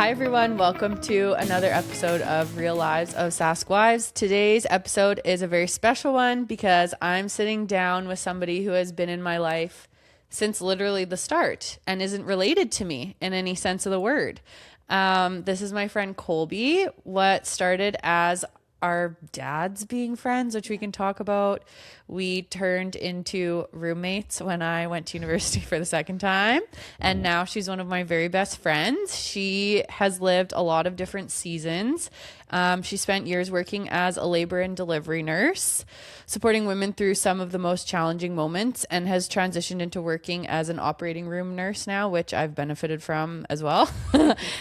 Hi everyone, welcome to another episode of Real Lives of Sask Wives. Today's episode is a very special one because I'm sitting down with somebody who has been in my life since literally the start and isn't related to me in any sense of the word. This is my friend Kolby. What started as our dads being friends, which we can talk about, we turned into roommates when I went to university for the second time. And now she's one of my very best friends. She has lived a lot of different seasons. She spent years working as a labor and delivery nurse, supporting women through some of the most challenging moments, and has transitioned into working as an operating room nurse now, which I've benefited from as well.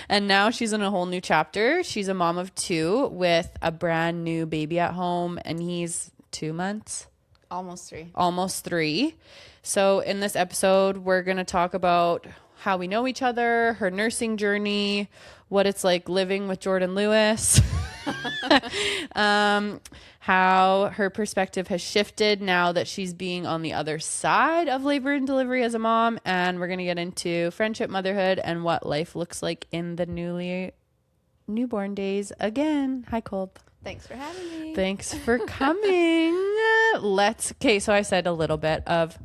And now she's in a whole new chapter. She's a mom of two with a brand new baby at home, and he's 2 months. Almost three. So in this episode, we're going to talk about how we know each other, her nursing journey, what it's like living with Jordhan Lewis, how her perspective has shifted now that she's being on the other side of labor and delivery as a mom. And we're going to get into friendship, motherhood, and what life looks like in the newborn days again. Hi, Kolb. Thanks for having me. Thanks for coming. Okay, so I said a little bit of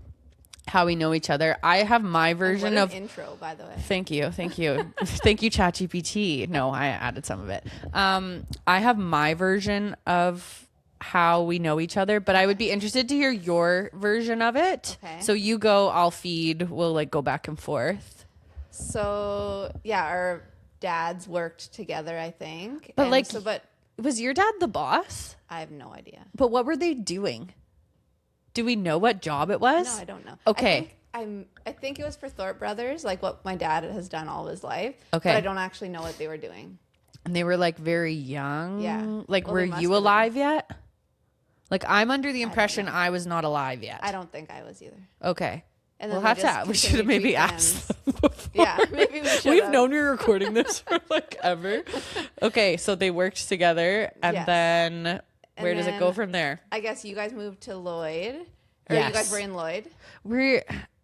how we know each other. I have my version of intro, by the way. Thank you. Thank you, ChatGPT. No, I added some of it. I have my version of how we know each other, but I would be interested to hear your version of it. Okay. So you go, I'll feed. We'll like go back and forth. So yeah, our dads worked together, I think. But was your dad the boss? I have no idea. But what were they doing? Do we know what job it was? No, I don't know. Okay. I think it was for Thorpe Brothers, like what my dad has done all his life. Okay. But I don't actually know what they were doing. And they were like very young. Yeah. Like, Well, were they must you have alive yet? Like, I'm under the impression know. I was not alive yet. I don't think I was either. Okay. And We'll then have to. We should have maybe asked them before. Yeah, maybe we should. We've known we were recording this for like ever. Okay, so they worked together, and Yes. then where does it go then from there? I guess you guys moved to Lloyd. Or Yes. you guys were in Lloyd?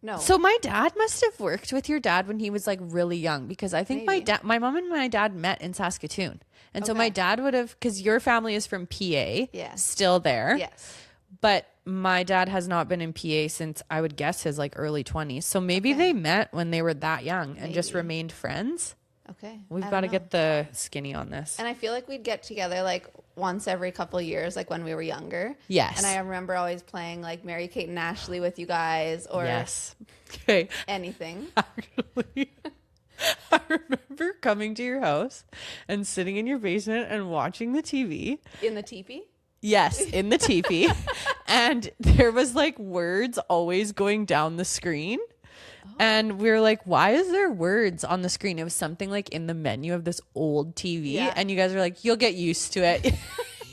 No. So my dad must have worked with your dad when he was like really young, because I think Maybe. my mom and my dad met in Saskatoon, and so Okay. my dad would have, because your family is from PA, Yes. still there, Yes. but my dad has not been in PA since I would guess his like early 20s. So maybe they met when they were that young and just remained friends. Okay. We've got to get the skinny on this. And I feel like we'd get together like once every couple of years, like when we were younger. Yes. And I remember always playing like Mary Kate and Ashley with you guys, or Yes. Okay. anything. Actually, I remember coming to your house and sitting in your basement and watching the TV. In the teepee? Yes, in the teepee. And there was like words always going down the screen. And we were like, why is there words on the screen? It was something like in the menu of this old TV. Yeah. And you guys are like, you'll get used to it.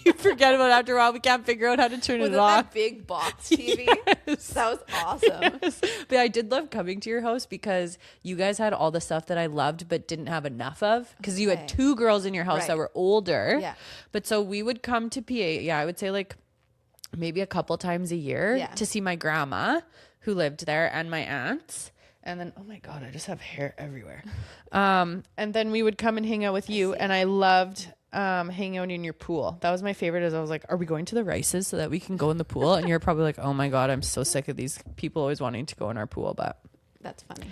You forget about it after a while. We can't figure out how to turn Was it it off. that big box TV? Yes. That was awesome. Yes. But I did love coming to your house because you guys had all the stuff that I loved but didn't have enough of, because you had Okay. 2 girls in your house Right. that were older. Yeah. But so we would come to PA, yeah, I would say like maybe a couple times a year Yeah. to see my grandma who lived there and my aunts. And then, oh my God, I just have hair everywhere. And then we would come and hang out with you. And I loved hanging out in your pool. That was my favorite. As I was like, are we going to the Rices so that we can go in the pool? And you're probably like, oh my God, I'm so sick of these people always wanting to go in our pool. But That's funny.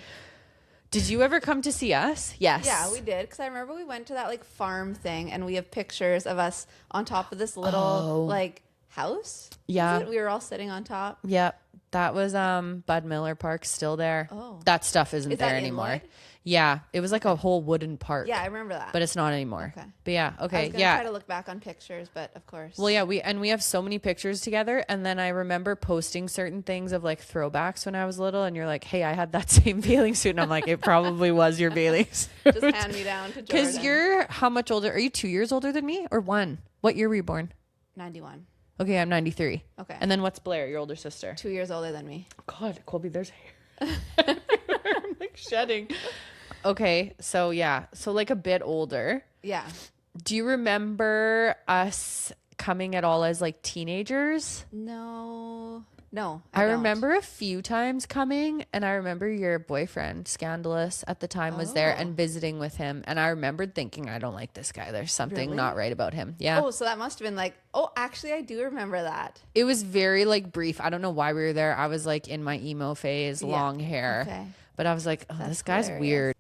did you ever come to see us? Yes. Yeah, we did. Because I remember we went to that like farm thing, and we have pictures of us on top of this little like house. Yeah. Is it? We were all sitting on top. Yep. That was Bud Miller Park, still there. Oh. That stuff isn't Is that there in anymore. Lloyd? Yeah. It was like a whole wooden park. Yeah, I remember that. But it's not anymore. Okay. But yeah, I okay. was gonna Yeah. try to look back on pictures, but of course. Well, yeah, we have so many pictures together, and then I remember posting certain things of like throwbacks when I was little, and you're like, "Hey, I had that same bathing suit," and I'm like, "It probably was your bathing suit." Just hand me down to Jordhan. Because you're how much older? Are you 2 years older than me, or 1? What year were you born? 91. Okay, I'm 93. Okay. And then what's Blair, your older sister? 2 years older than me. God, Kolby, there's hair. I'm like shedding. Okay, so yeah, so like a bit older. Yeah. Do you remember us coming at all as like teenagers? No. No, I don't. remember a few times coming, and I remember your boyfriend, Scandalous, at the time was there and visiting with him. And I remembered thinking, I don't like this guy. There's something Really? not right about him. Yeah. Oh, so that must have been like, oh, actually, I do remember that. It was very like brief. I don't know why we were there. I was like in my emo phase, long hair. Okay. But I was like, oh, this guy's hilarious. weird.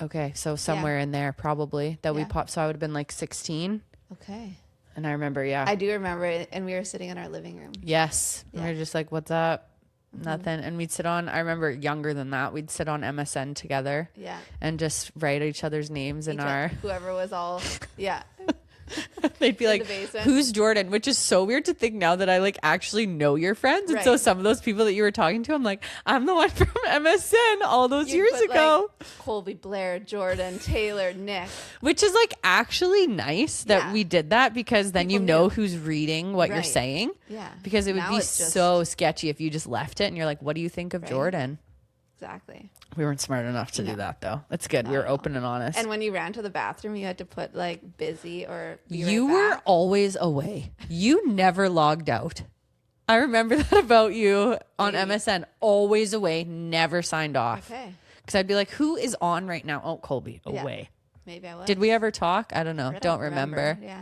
Okay. So somewhere in there, probably that we Yeah. popped. So I would have been like 16. Okay. And I remember, I do remember it, and we were sitting in our living room. Yes. Yeah. We were just like, what's up? Nothing. And we'd sit on, I remember younger than that, we'd sit on MSN together. Yeah. And just write each other's names in our. Whoever was all, yeah. They'd be In like, the basement. who's Jordhan? Which is so weird to think now that I like actually know your friends. And so Right. some of those people that you were talking to, I'm like, I'm the one from MSN all those You'd years put, ago. like, Kolby, Blair, Jordhan, Taylor, Nick. Which is like actually nice that Yeah. we did that, because then you People know knew. who's reading what you're Right. saying. Yeah. Because it would Now be it's just- so sketchy if you just left it and you're like, what do you think of Right. Jordhan? Exactly. We weren't smart enough to do that though. It's good. We were open and honest. And when you ran to the bathroom, you had to put like busy or be You right were back. always away. You never logged out. I remember that about you on MSN. Always away, never signed off. Okay. Because I'd be like, who is on right now? Oh, Kolby, Yeah. away. Maybe I was. Did we ever talk? I don't know. I Don't remember. Yeah.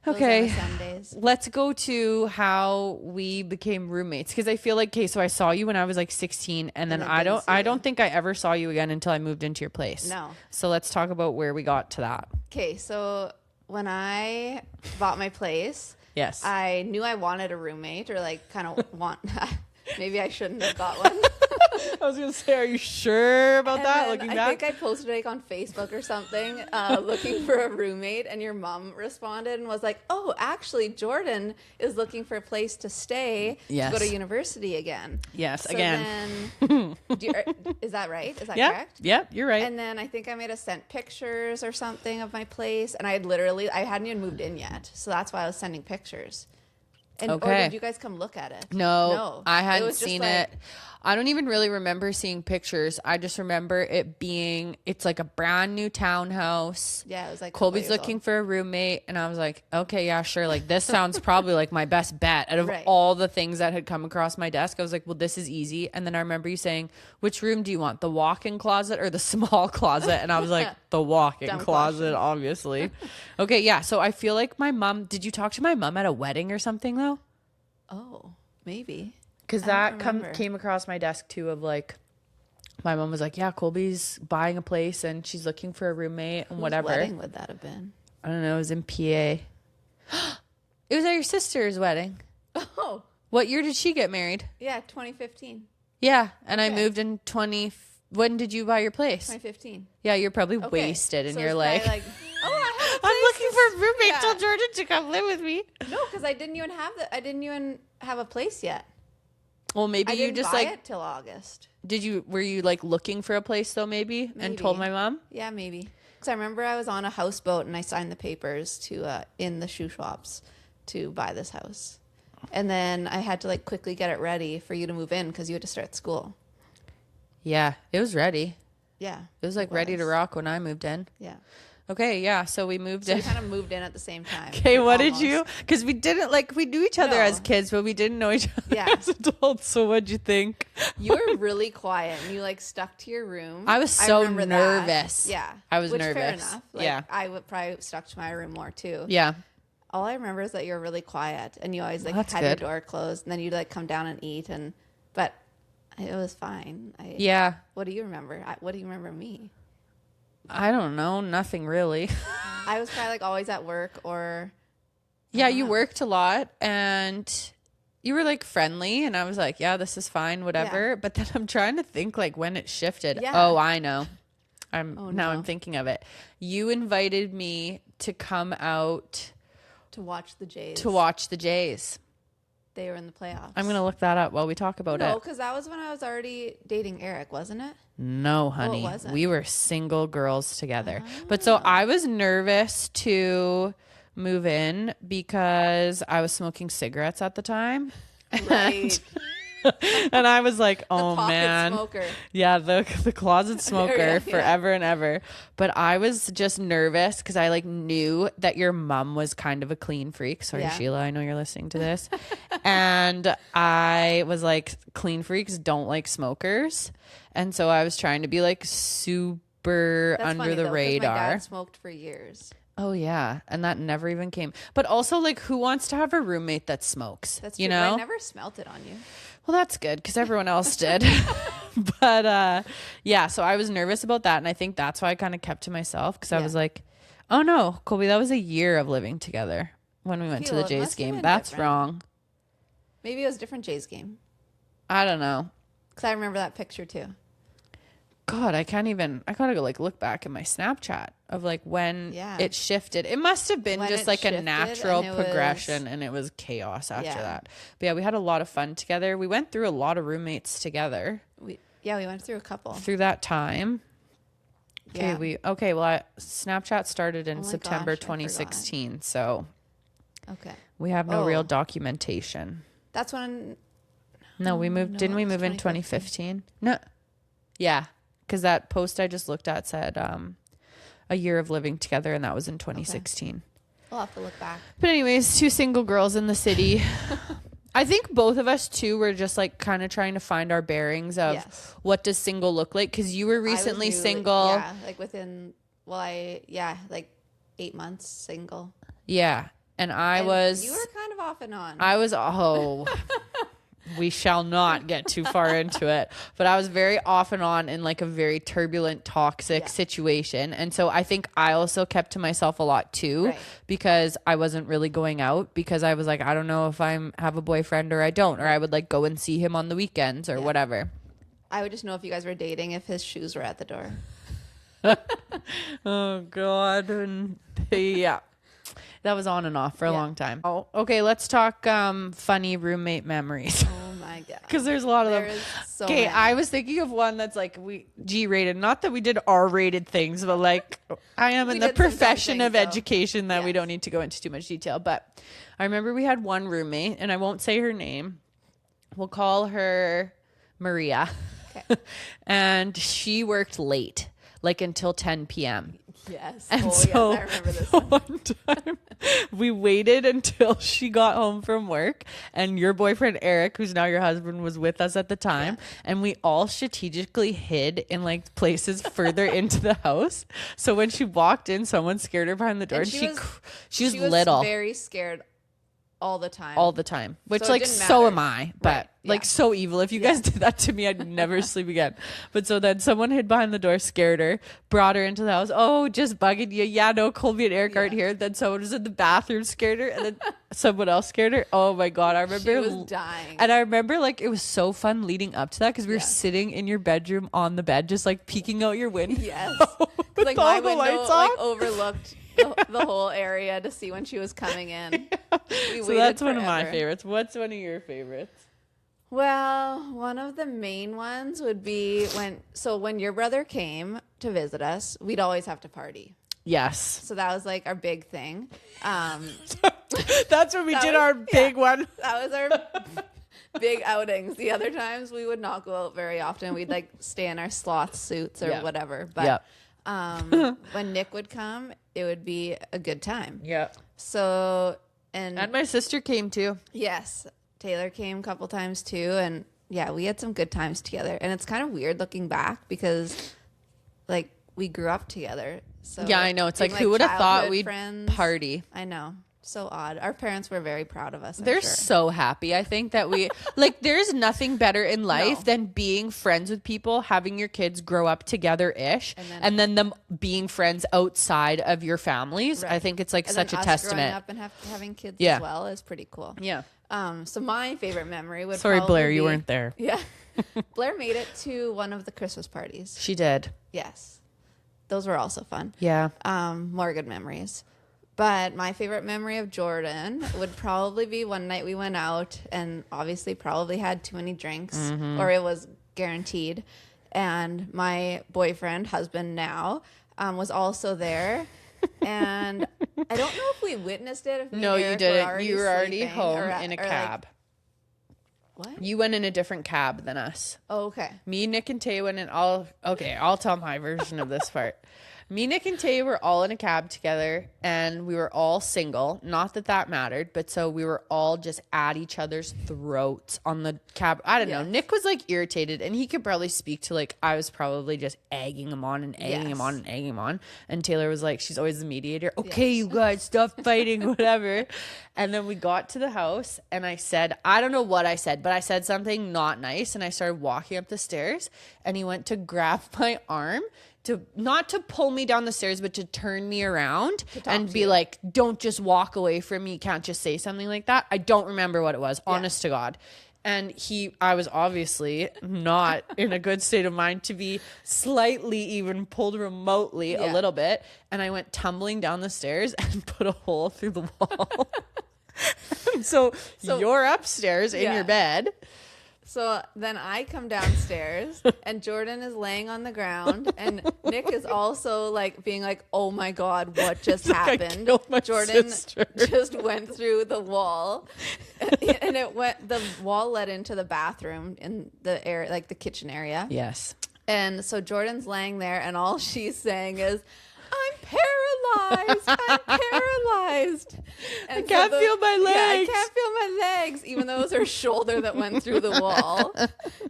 Those Okay. MSN days. Let's go to how we became roommates, because I feel like, okay, so I saw you when I was like 16, and then I didn't see I you. don't think I ever saw you again until I moved into your place. No. So let's talk about where we got to that. Okay, so when I bought my place, Yes. I knew I wanted a roommate, or like kind of want. Maybe I shouldn't have got one. I was gonna say, are you sure about And that? then Looking I back, think I posted like on Facebook or something, looking for a roommate, and your mom responded and was like, "Oh, actually, Jordhan is looking for a place to stay to go to Yes. university again." yes, So again. then, is that right? Is that Yeah, correct? yep, you're right. And then I think I might have sent pictures or something of my place, and I hadn't even moved in yet, so that's why I was sending pictures. And, Or Okay. did you guys come look at it? No, I It hadn't was just seen like- it. I don't even really remember seeing pictures. I just remember it being, it's like a brand new townhouse. Yeah, it was like Colby's looking for a roommate, and I was like, okay, yeah, sure. Like, this sounds probably like my best bet out of Right. all the things that had come across my desk. I was like, well, this is easy. And then I remember you saying, which room do you want, the walk-in closet or the small closet? And I was like, the walk-in Dumb closet, question. obviously. Okay, yeah. So I feel like my mom, did you talk to my mom at a wedding or something though? Oh, maybe. Because I that don't remember. came across my desk too, of like, my mom was like, yeah, Colby's buying a place and she's looking for a roommate and Whose whatever. wedding would that have been? I don't know. It was in PA. It was at your sister's wedding. Oh, What year did she get married? yeah, 2015. Yeah. And I Okay. moved in when did you buy your place? 2015. Yeah, you're probably Okay. wasted and So you're it's like, probably oh, I have a I'm looking for a roommate. Yeah. Tell Jordan to come live with me. No, because I didn't even have a place yet. Well, maybe I you didn't just buy like, it till August. were you like looking for a place though, maybe? And told my Maybe. mom? Yeah, maybe. Because I remember I was on a houseboat and I signed the papers to in the shoe shops to buy this house, and then I had to like quickly get it ready for you to move in because you had to start school. Yeah, it was ready. Yeah, It was like ready to rock when I moved in. Yeah, Okay, yeah. So we moved so in. we kind of moved in at the same time. Okay, like, what did almost. you? Because we didn't like, we knew each other No. as kids, but we didn't know each other Yeah. as adults. So what'd you think? You were really quiet and you like stuck to your room. I was so remember that. nervous. Yeah, I was Which, Fair nervous. enough. Like, Yeah. I would probably stuck to my room more too. Yeah. All I remember is that you were really quiet and you always like That's had your good. door closed and then you'd like come down and eat but it was fine. Yeah. What do you remember? What do you remember me? I don't know. Nothing really. I was probably like always at work or Yeah, you worked a lot and you were like friendly, and I was like, yeah, this is fine, whatever. Yeah. But then I'm trying to think like when it shifted. Yeah. Oh, I know. I'm no. I'm thinking of it. You invited me to come out to watch the Jays. to watch the Jays. They were in the playoffs. I'm gonna look that up while we talk about No, it. because that was when I was already dating Eric, wasn't it? No, honey. wasn't. We were single girls together. But so I was nervous to move in because I was smoking cigarettes at the time. Right. And I was like, oh Pocket man. smoker. Yeah, the closet smoker Yeah. forever and ever. But I was just nervous because I like knew that your mom was kind of a clean freak. Sorry, Yeah. Sheila, I know you're listening to this. And I was like, clean freaks don't like smokers. And so I was trying to be like super That's under funny, the though, 'cause radar. my dad smoked for years. Oh yeah, and that never even came. But also, like, who wants to have a roommate that smokes? That's you true. know. But I never smelt it on you. Well, that's good because everyone else did. But yeah, so I was nervous about that, and I think that's why I kind of kept to myself because I Yeah. was like, "Oh no, Kolby, that was a year of living together when we went to Feel the it Jays must have game. been That's different. wrong. Maybe it was a different Jays game. I don't know. Because I remember that picture too. God, I can't even. I gotta go like look back at my Snapchat of like when Yeah. it shifted. It must have been When just it like a shifted natural and it was- progression, and it was chaos after Yeah. that. But yeah, we had a lot of fun together. We went through a lot of roommates together We went through a couple. through that time. Yeah. Well, Snapchat started in Oh my September gosh, I forgot. 2016, so Okay. we have no real Oh. documentation. That's when No, we moved. no, Didn't it we was move in 2015? No. Yeah, because that post I just looked at said a year of living together, and that was in 2016. we'll have to look back. But anyways, two single girls in the city. I think both of us too were just like kind of trying to find our bearings of Yes. what does single look like, because you were I was recently newly- single. Yeah, like within, like 8 months single. Yeah. And I And was You were kind of off and on. we shall not get too far into it, but I was very off and on in like a very turbulent, toxic Yeah. situation. And so I think I also kept to myself a lot too, Right. because I wasn't really going out, because I was like, I don't know if I have a boyfriend or I don't, or I would like go and see him on the weekends or whatever. I would just know if you guys were dating if his shoes were at the door. Oh God. And yeah. That was on and off for a long time. Oh, okay. Let's talk funny roommate memories. Oh my god. Because there's a lot of There them. is so Okay, many. I was thinking of one that's like we G-rated. Not that we did R-rated things, but like I am We in the did some dumb profession things, of though. education that we Yes. don't need to go into too much detail. But I remember we had one roommate, and I won't say her name. We'll call her Maria. Okay. And she worked late, like until 10 p.m. Yes. And so yes, I remember this one. one time we waited until she got home from work, and your boyfriend Eric, who's now your husband, was with us at the time, and we all strategically hid in like places further into the house. So when she walked in, someone scared her behind the door, and she she was She little very scared all the time. all the time, which So it like didn't so matter. am I, but Right, like yeah. so evil. If you guys did that to me, I'd never sleep again. But so then someone hid behind the door, scared her, brought her into the house. Oh, just bugging you. Yeah, no, Kolby and Eric aren't here. Then someone was in the bathroom, scared her, and then someone else scared her. Oh my God, I remember. She was dying. And I remember like it was so fun leading up to that, because we were Yeah. sitting in your bedroom on the bed, just like peeking out your window. Yes. with Like all my the window lights like on. overlooked the whole area to see when she was coming in. We So waited that's one of my forever. favorites. What's one of your favorites? Well, one of the main ones would be when your brother came to visit us, we'd always have to party. Yes. So that was like our big thing. That's when we That did was- our big one. That was our big outings. The other times we would not go out very often. We'd like stay in our sloth suits or Yeah. whatever. But Yep. when Nick would come, it would be a good time. Yeah. So And my sister came too. yes, Taylor came a couple times too, and yeah, we had some good times together. And it's kind of weird looking back because like we grew up together. So Yeah, I know. It's being, like, who would have thought childhood we'd friends. party? I know. So odd. Our parents were very proud of us. I'm They're sure. so happy. I think that we like there's nothing better in life No. than being friends with people, having your kids grow up together-ish, and then them being friends outside of your families. I Right. think it's like And such then a us testament. growing up and having kids Yeah. as well is pretty cool. Yeah. So my favorite memory would Sorry, probably Blair, you be- weren't there. Yeah. Blair made it to one of the Christmas parties. She did. Yes. Those were also fun. Yeah. More good memories. But my favorite memory of Jordan would probably be one night we went out and obviously probably had too many drinks Mm-hmm. or it was guaranteed. And my boyfriend, husband now, was also there. And I don't know if we witnessed it. If me No, and you Eric didn't. were You were already sleeping home or in a like, cab. What? You went in a different cab than us. Oh, okay. Me, Nick, and Tay went in all. Okay, I'll tell my version of this part. Me, Nick, and Tay were all in a cab together, and we were all single. Not that that mattered, but so we were all just at each other's throats on the cab. I don't know. Nick was like irritated, and he could probably speak to like I was probably just egging him on and egging him on and egging him on. And Taylor was like, she's always the mediator. Okay, you guys, stop fighting, whatever. And then we got to the house, and I said, I don't know what I said, but I said something not nice, and I started walking up the stairs, and he went to grab my arm. To not to pull me down the stairs, but to turn me around and be like, don't just walk away from me. You can't just say something like that. I don't remember what it was, honest to God. And I was obviously not in a good state of mind to be slightly even pulled remotely a little bit. And I went tumbling down the stairs and put a hole through the wall. so you're upstairs in your bed. So then I come downstairs and Jordhan is laying on the ground and Nick is also like being like, oh my God, what just happened? Jordhan just went through the wall and the wall led into the bathroom in the area, like the kitchen area. Yes. And so Jordan's laying there and all she's saying is, I'm paralyzed. I'm paralyzed. And I can't feel my legs. Yeah, I can't feel my legs, even though it was her shoulder that went through the wall.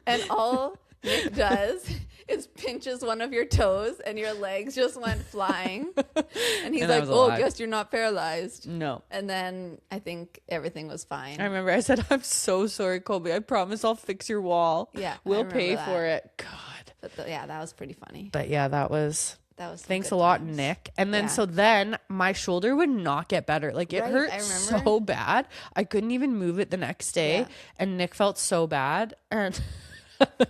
And all Nick does is pinches one of your toes and your legs just went flying. And he's like, oh, guess you're not paralyzed. No. And then I think everything was fine. I remember I said, I'm so sorry, Kolby. I promise I'll fix your wall. Yeah. We'll pay for it. God. But that was pretty funny. But yeah, that was thanks a lot, times. Nick. And then so then my shoulder would not get better. Like it hurt so bad. I couldn't even move it the next day. And Nick felt so bad. And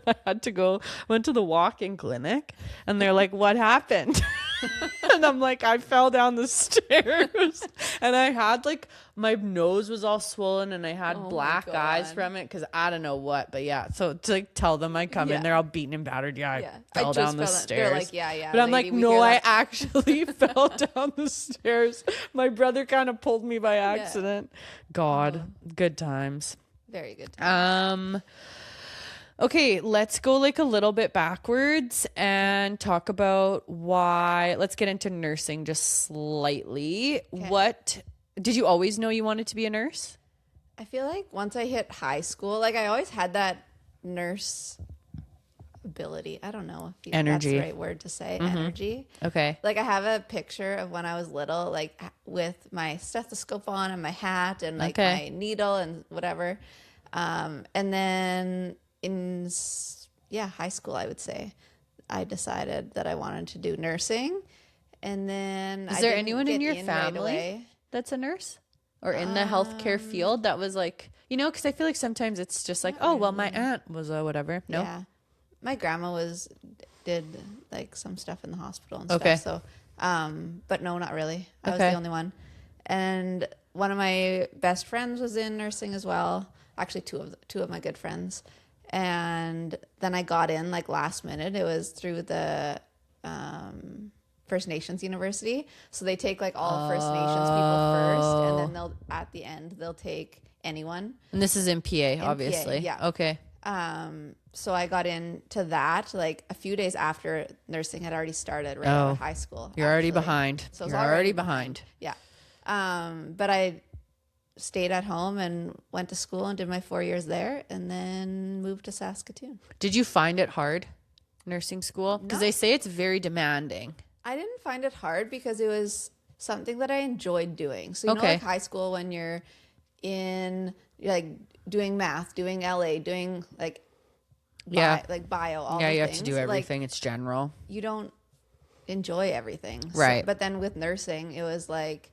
I had to went to the walk-in clinic and they're like, what happened? And I'm like, I fell down the stairs and I had like, my nose was all swollen and I had black eyes from it because I don't know what, but yeah. So to like tell them I come in, they're all beaten and battered. I fell down the stairs. They're like, yeah. But I'm like, no, I actually fell down the stairs. My brother kind of pulled me by accident. God, good times. Very good times. Okay, let's go like a little bit backwards and talk about let's get into nursing just slightly. Okay. What did you always know you wanted to be a nurse? I feel like once I hit high school, like I always had that nurse ability. I don't know if that's the right word to say. Energy. Okay. Like I have a picture of when I was little, like with my stethoscope on and my hat and like my needle and whatever. And then in high school, I would say I decided that I wanted to do nursing. And then is there anyone in your family that's a nurse or in the healthcare field that was like, because I feel like sometimes it's just like, my aunt was a whatever. No. Yeah. My grandma did like some stuff in the hospital and stuff. So, but no, not really. I was the only one. And one of my best friends was in nursing as well. Actually, two of my good friends. And then I got in like last minute. It was through the First Nations University. So they take like all First Nations people first, and then at the end they'll take anyone. And this is in PA, obviously. PA, yeah. Okay. So I got into that like a few days after nursing had already started right out of high school. You're already behind. So you're already behind. Yeah. But I stayed at home and went to school and did my 4 years there and then moved to Saskatoon. Did you find it hard, nursing school? Because they say it's very demanding. I didn't find it hard because it was something that I enjoyed doing. So, like high school when you're in like doing math, doing LA, doing like bio, all the things. You have to do everything. It's general. You don't enjoy everything. Right. So, but then with nursing, it was like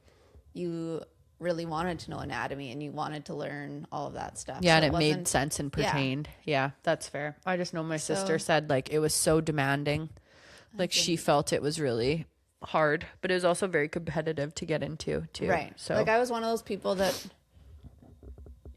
you really wanted to know anatomy and you wanted to learn all of that stuff. Yeah, so and it made sense and pertained. Yeah, that's fair. I just know my sister said like it was so demanding. Like she felt it was really hard, but it was also very competitive to get into too. Right. So like I was one of those people that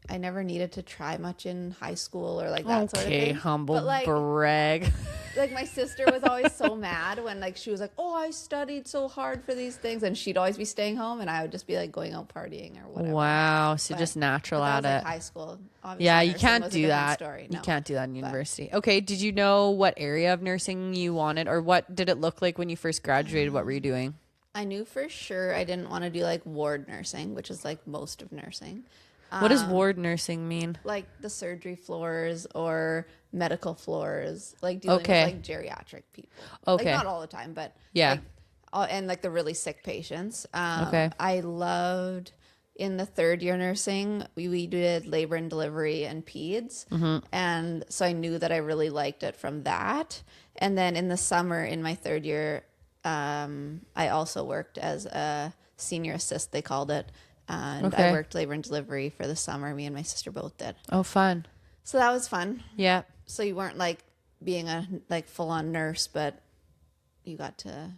I never needed to try much in high school or like that sort of thing. Okay, humble brag. like my sister was always so mad when like she was like, oh, I studied so hard for these things, and she'd always be staying home and I would just be like going out partying or whatever. Wow. So just natural that at was it. like high school. Obviously, Yeah, you nursing can't was a do different that. story. You No. can't do that in university. Okay, did you know what area of nursing you wanted, or what did it look like when you first graduated? What were you doing? I knew for sure I didn't want to do like ward nursing, which is like most of nursing. What does ward nursing mean? Like the surgery floors or medical floors, like dealing with like geriatric people. Okay. Like not all the time, but Yeah. like, and like the really sick patients. Okay. I loved in the third year nursing, we did labor and delivery and peds. And so I knew that I really liked it from that. And then in the summer in my third year, I also worked as a senior assist, they called it. And I worked labor and delivery for the summer. Me and my sister both did. Oh, fun. So that was fun. Yeah. So you weren't like being a like full on nurse, but you got to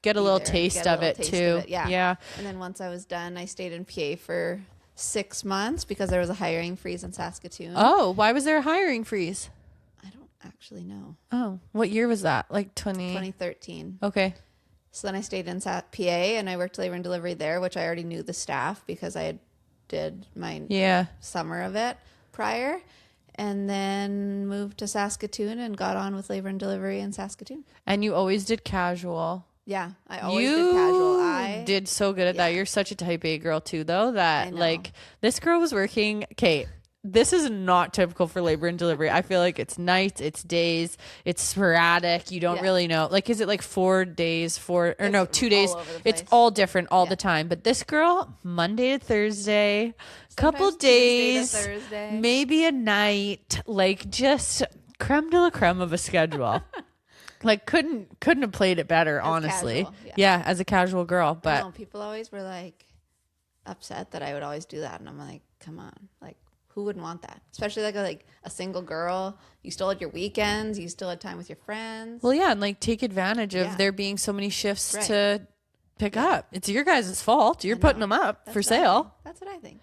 get a little taste of it too. Yeah. And then once I was done, I stayed in PA for 6 months because there was a hiring freeze in Saskatoon. Oh, why was there a hiring freeze? I don't actually know. Oh, what year was that? Like 2013. Okay. So then I stayed in PA and I worked labor and delivery there, which I already knew the staff because I did my summer of it prior. And then moved to Saskatoon and got on with labor and delivery in Saskatoon. And you always did casual. Yeah, I always did casual. I did so good at that. You're such a type A girl too, though, that like this girl was working. Okay, this is not typical for labor and delivery. I feel like it's nights, it's days, it's sporadic. You don't really know. Like, is it like 4 days, 2 days? It's all different all the time. But this girl, Monday to Thursday, couple days, maybe a night, like just creme de la creme of a schedule. Like couldn't have played it better, honestly. Casual, as a casual girl. But people always were like upset that I would always do that, and I'm like, come on, like. Who wouldn't want that? Especially like a single girl. You still had your weekends. You still had time with your friends. Well, yeah, and like take advantage of there being so many shifts to pick up. It's your guys' fault. You're putting them up for sale. That's what I think.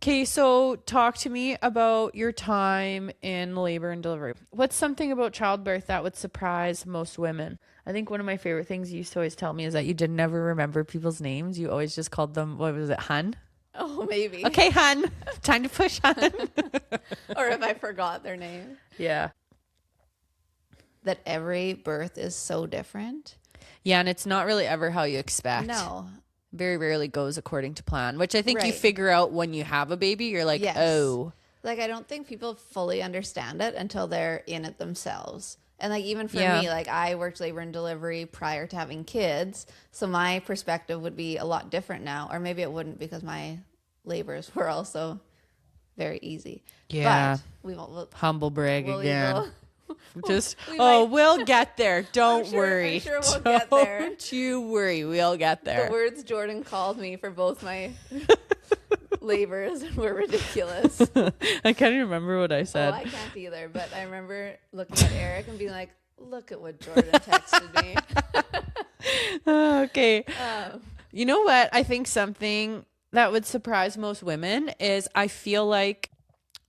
Okay, so talk to me about your time in labor and delivery. What's something about childbirth that would surprise most women? I think one of my favorite things you used to always tell me is that you did never remember people's names. You always just called them, what was it, hun? Oh, maybe. Okay, hun. Time to push, hun. Or if I forgot their name. Yeah. That every birth is so different. Yeah, and it's not really ever how you expect. No. Very rarely goes according to plan, which I think you figure out when you have a baby. You're like, oh. Like, I don't think people fully understand it until they're in it themselves. And like, even for me, like I worked labor and delivery prior to having kids. So my perspective would be a lot different now. Or maybe it wouldn't because my labors were also very easy. Yeah. But we'll humble brag again. We'll we'll get there. Don't worry. I'm sure we'll get there. Don't you worry. We'll get there. The words Jordhan called me for both my labors were ridiculous. I can't even remember what I said. Oh, I can't either. But I remember looking at Eric and being like, look at what Jordhan texted me. Okay. You know what? I think something that would surprise most women is I feel like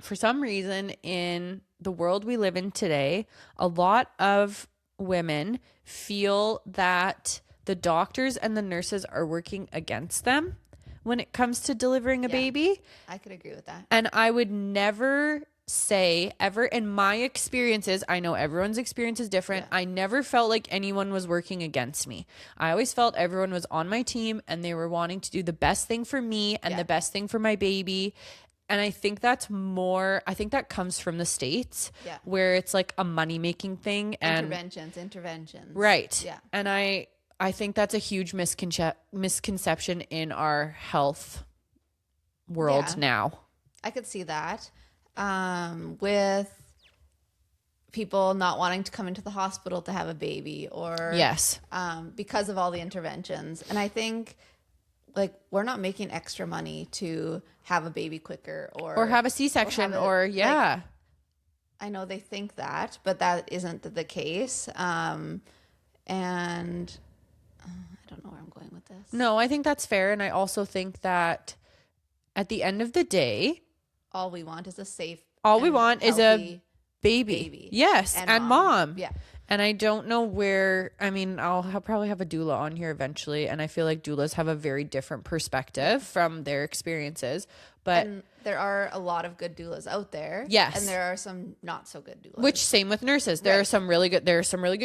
for some reason in the world we live in today, a lot of women feel that the doctors and the nurses are working against them when it comes to delivering a baby. I could agree with that. And I would never say ever in my experiences, I know everyone's experience is different. I never felt like anyone was working against me. I always felt everyone was on my team and they were wanting to do the best thing for me and the best thing for my baby. And I think that comes from the States where it's like a money-making thing. And Interventions. Right. Yeah. And I think that's a huge misconception in our health world now. I could see that. With people not wanting to come into the hospital to have a baby or because of all the interventions. And I think like we're not making extra money to have a baby quicker or have a C-section like, I know they think that, but that isn't the case. And I don't know where I'm going with this. No, I think that's fair. And I also think that at the end of the day, all we want is a safe, is a baby. Yes. And mom. Yeah. And I don't know where, I mean, probably have a doula on here eventually. And I feel like doulas have a very different perspective from their experiences. But And there are a lot of good doulas out there. Yes. And there are some not so good doulas. which same with nurses. There are some really good,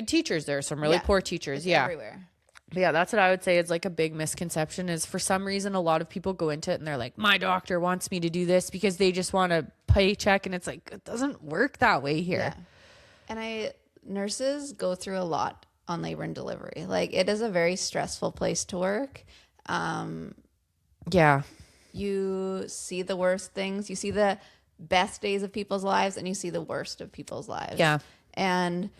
teachers. There are some really poor teachers. It's everywhere. But yeah, that's what I would say is like a big misconception is for some reason a lot of people go into it and they're like, my doctor wants me to do this because they just want a paycheck, and it's like it doesn't work that way here. Yeah. And nurses go through a lot on labor and delivery. Like it is a very stressful place to work. Yeah. You see the worst things. You see the best days of people's lives and you see the worst of people's lives. Yeah. And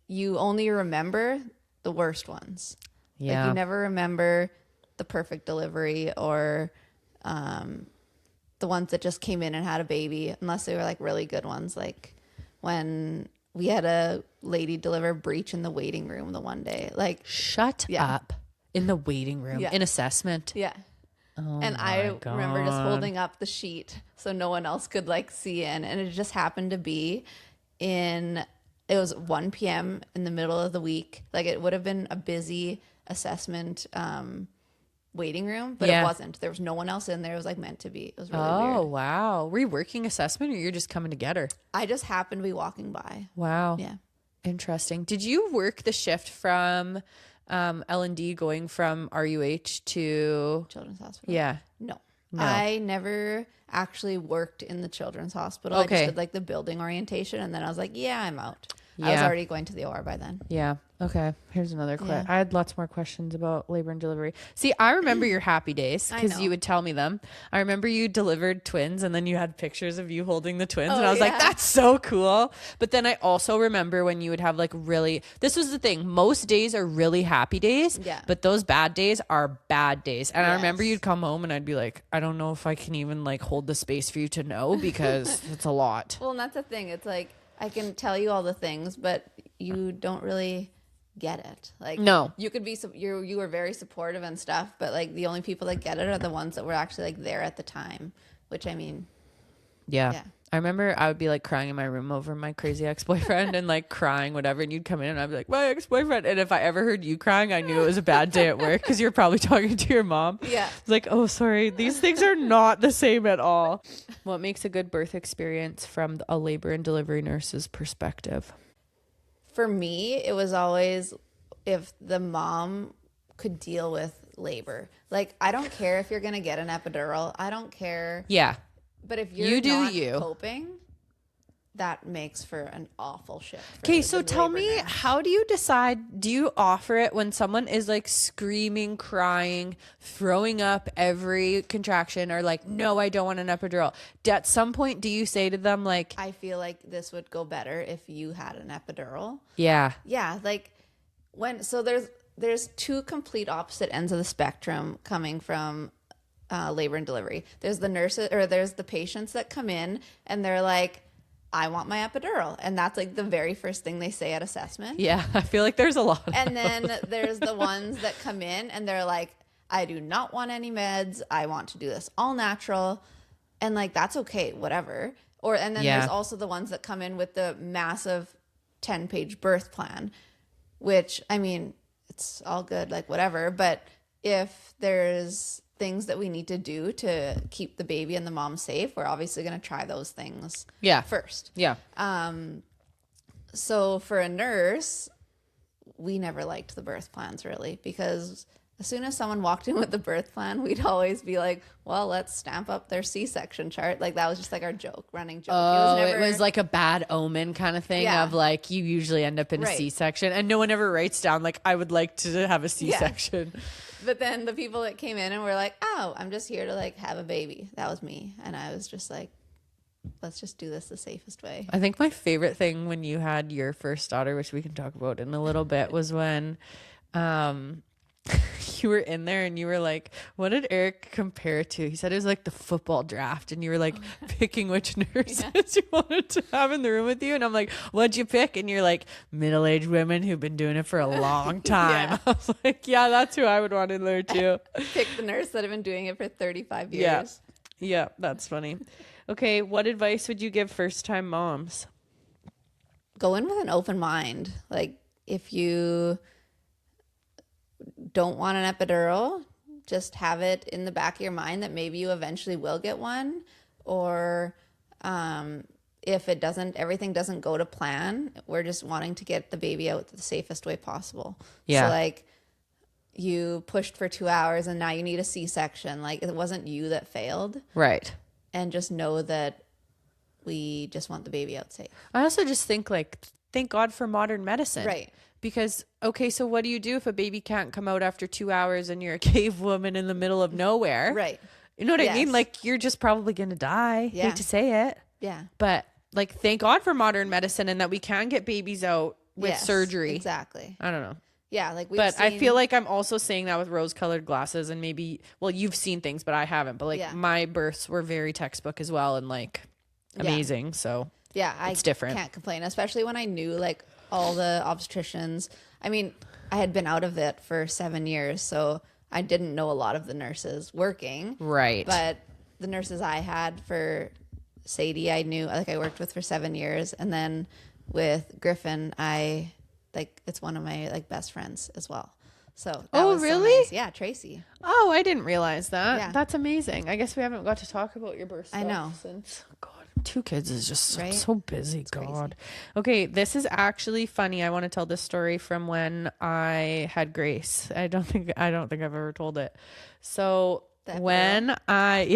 you only remember the worst ones. Yeah. Like you never remember the perfect delivery or the ones that just came in and had a baby, unless they were like really good ones. Like when we had a lady deliver breech in the waiting room the one day. Like shut up in the waiting room in assessment. Yeah. Oh and I remember just holding up the sheet so no one else could like see in. And it just happened to be it was 1 p.m. in the middle of the week. Like it would have been a busy assessment waiting room, but it wasn't. There was no one else in there. It was like meant to be. It was really weird. Oh, wow. Were you working assessment or you're just coming to get her? I just happened to be walking by. Wow. Yeah. Interesting. Did you work the shift from L&D going from RUH to Children's Hospital? Yeah. No. I never actually worked in the Children's Hospital. I just did like the building orientation, and then I was like, yeah, I'm out. I was already going to the OR by then. Yeah. Okay. Here's another question. I had lots more questions about labor and delivery. See, I remember your happy days because you would tell me them. I remember you delivered twins and then you had pictures of you holding the twins. And I was like, that's so cool. But then I also remember when you would have like this was the thing. Most days are really happy days, but those bad days are bad days. And I remember you'd come home and I'd be like, I don't know if I can even like hold the space for you to know because it's a lot. Well, and that's the thing. It's like, I can tell you all the things, but you don't really get it. Like, no, you could be, you were very supportive and stuff, but like the only people that get it are the ones that were actually like there at the time, which I mean, yeah. I remember I would be like crying in my room over my crazy ex-boyfriend and like crying, whatever. And you'd come in and I'd be like, my ex-boyfriend. And if I ever heard you crying, I knew it was a bad day at work because you're probably talking to your mom. Yeah. It's like, oh, sorry. These things are not the same at all. What makes a good birth experience from a labor and delivery nurse's perspective? For me, it was always if the mom could deal with labor. Like, I don't care if you're going to get an epidural. I don't care. Yeah. But if you're not coping, that makes for an awful shift. Okay, so tell me, how do you decide? Do you offer it when someone is like screaming, crying, throwing up every contraction, or like, no, I don't want an epidural? At some point, do you say to them like, I feel like this would go better if you had an epidural? Yeah. Yeah, like there's two complete opposite ends of the spectrum coming from labor and delivery. There's the nurses, or there's the patients that come in and they're like, I want my epidural. And that's like the very first thing they say at assessment. Yeah, I feel like there's a lot of And then there's the ones that come in and they're like, I do not want any meds. I want to do this all natural. And like, that's okay, whatever. And then there's also the ones that come in with the massive 10-page birth plan, which, I mean, it's all good, like whatever. But if there's things that we need to do to keep the baby and the mom safe, we're obviously going to try those things first. Yeah. So for a nurse, we never liked the birth plans really, because as soon as someone walked in with the birth plan, we'd always be like, well, let's stamp up their C-section chart. Like that was just like our running joke. Oh, it was like a bad omen kind of thing of like, you usually end up in a C-section and no one ever writes down like, I would like to have a C-section. Yeah. But then the people that came in and were like, oh, I'm just here to like have a baby. That was me. And I was just like, let's just do this the safest way. I think my favorite thing when you had your first daughter, which we can talk about in a little bit, was when you were in there and you were like, what did Eric compare it to? He said it was like the football draft, and you were like picking which nurses you wanted to have in the room with you. And I'm like, what'd you pick? And you're like, middle-aged women who've been doing it for a long time. I was like, yeah, that's who I would want in there too. Pick the nurse that have been doing it for 35 years. Yeah, that's funny. Okay, what advice would you give first-time moms? go in with an open mind. Like if you don't want an epidural, just have it in the back of your mind that maybe you eventually will get one, or if everything doesn't go to plan, we're just wanting to get the baby out the safest way possible. Yeah. So like you pushed for 2 hours and now you need a C-section. Like it wasn't you that failed. Right. And just know that we just want the baby out safe. I also just think like, thank God for modern medicine. Right. Because, okay, so what do you do if a baby can't come out after 2 hours and you're a cave woman in the middle of nowhere? Right. You know what I Yes. mean? Like, you're just probably going to die. Yeah. Hate to say it. Yeah. But, like, thank God for modern medicine and that we can get babies out with Yes, surgery. Exactly. I don't know. Yeah. Like I feel like I'm also saying that with rose-colored glasses and maybe, well, you've seen things, but I haven't. But, like, Yeah. my births were very textbook as well and, like, amazing. So, it's different. Can't complain, especially when I knew like all the obstetricians. I mean, I had been out of it for 7 years, so I didn't know a lot of the nurses working. Right. But the nurses I had for Sadie, I knew, like I worked with for 7 years. And then with Griffin, it's one of my like best friends as well. So that was so really? nice. Yeah, Tracy. Oh, I didn't realize that. Yeah. That's amazing. I guess we haven't got to talk about your birth stuff I know. since, God, 2 kids is just Right? so busy. It's God. crazy. Okay, this is actually funny. I want to tell this story from when I had Grace. I don't think I've ever told it. So when I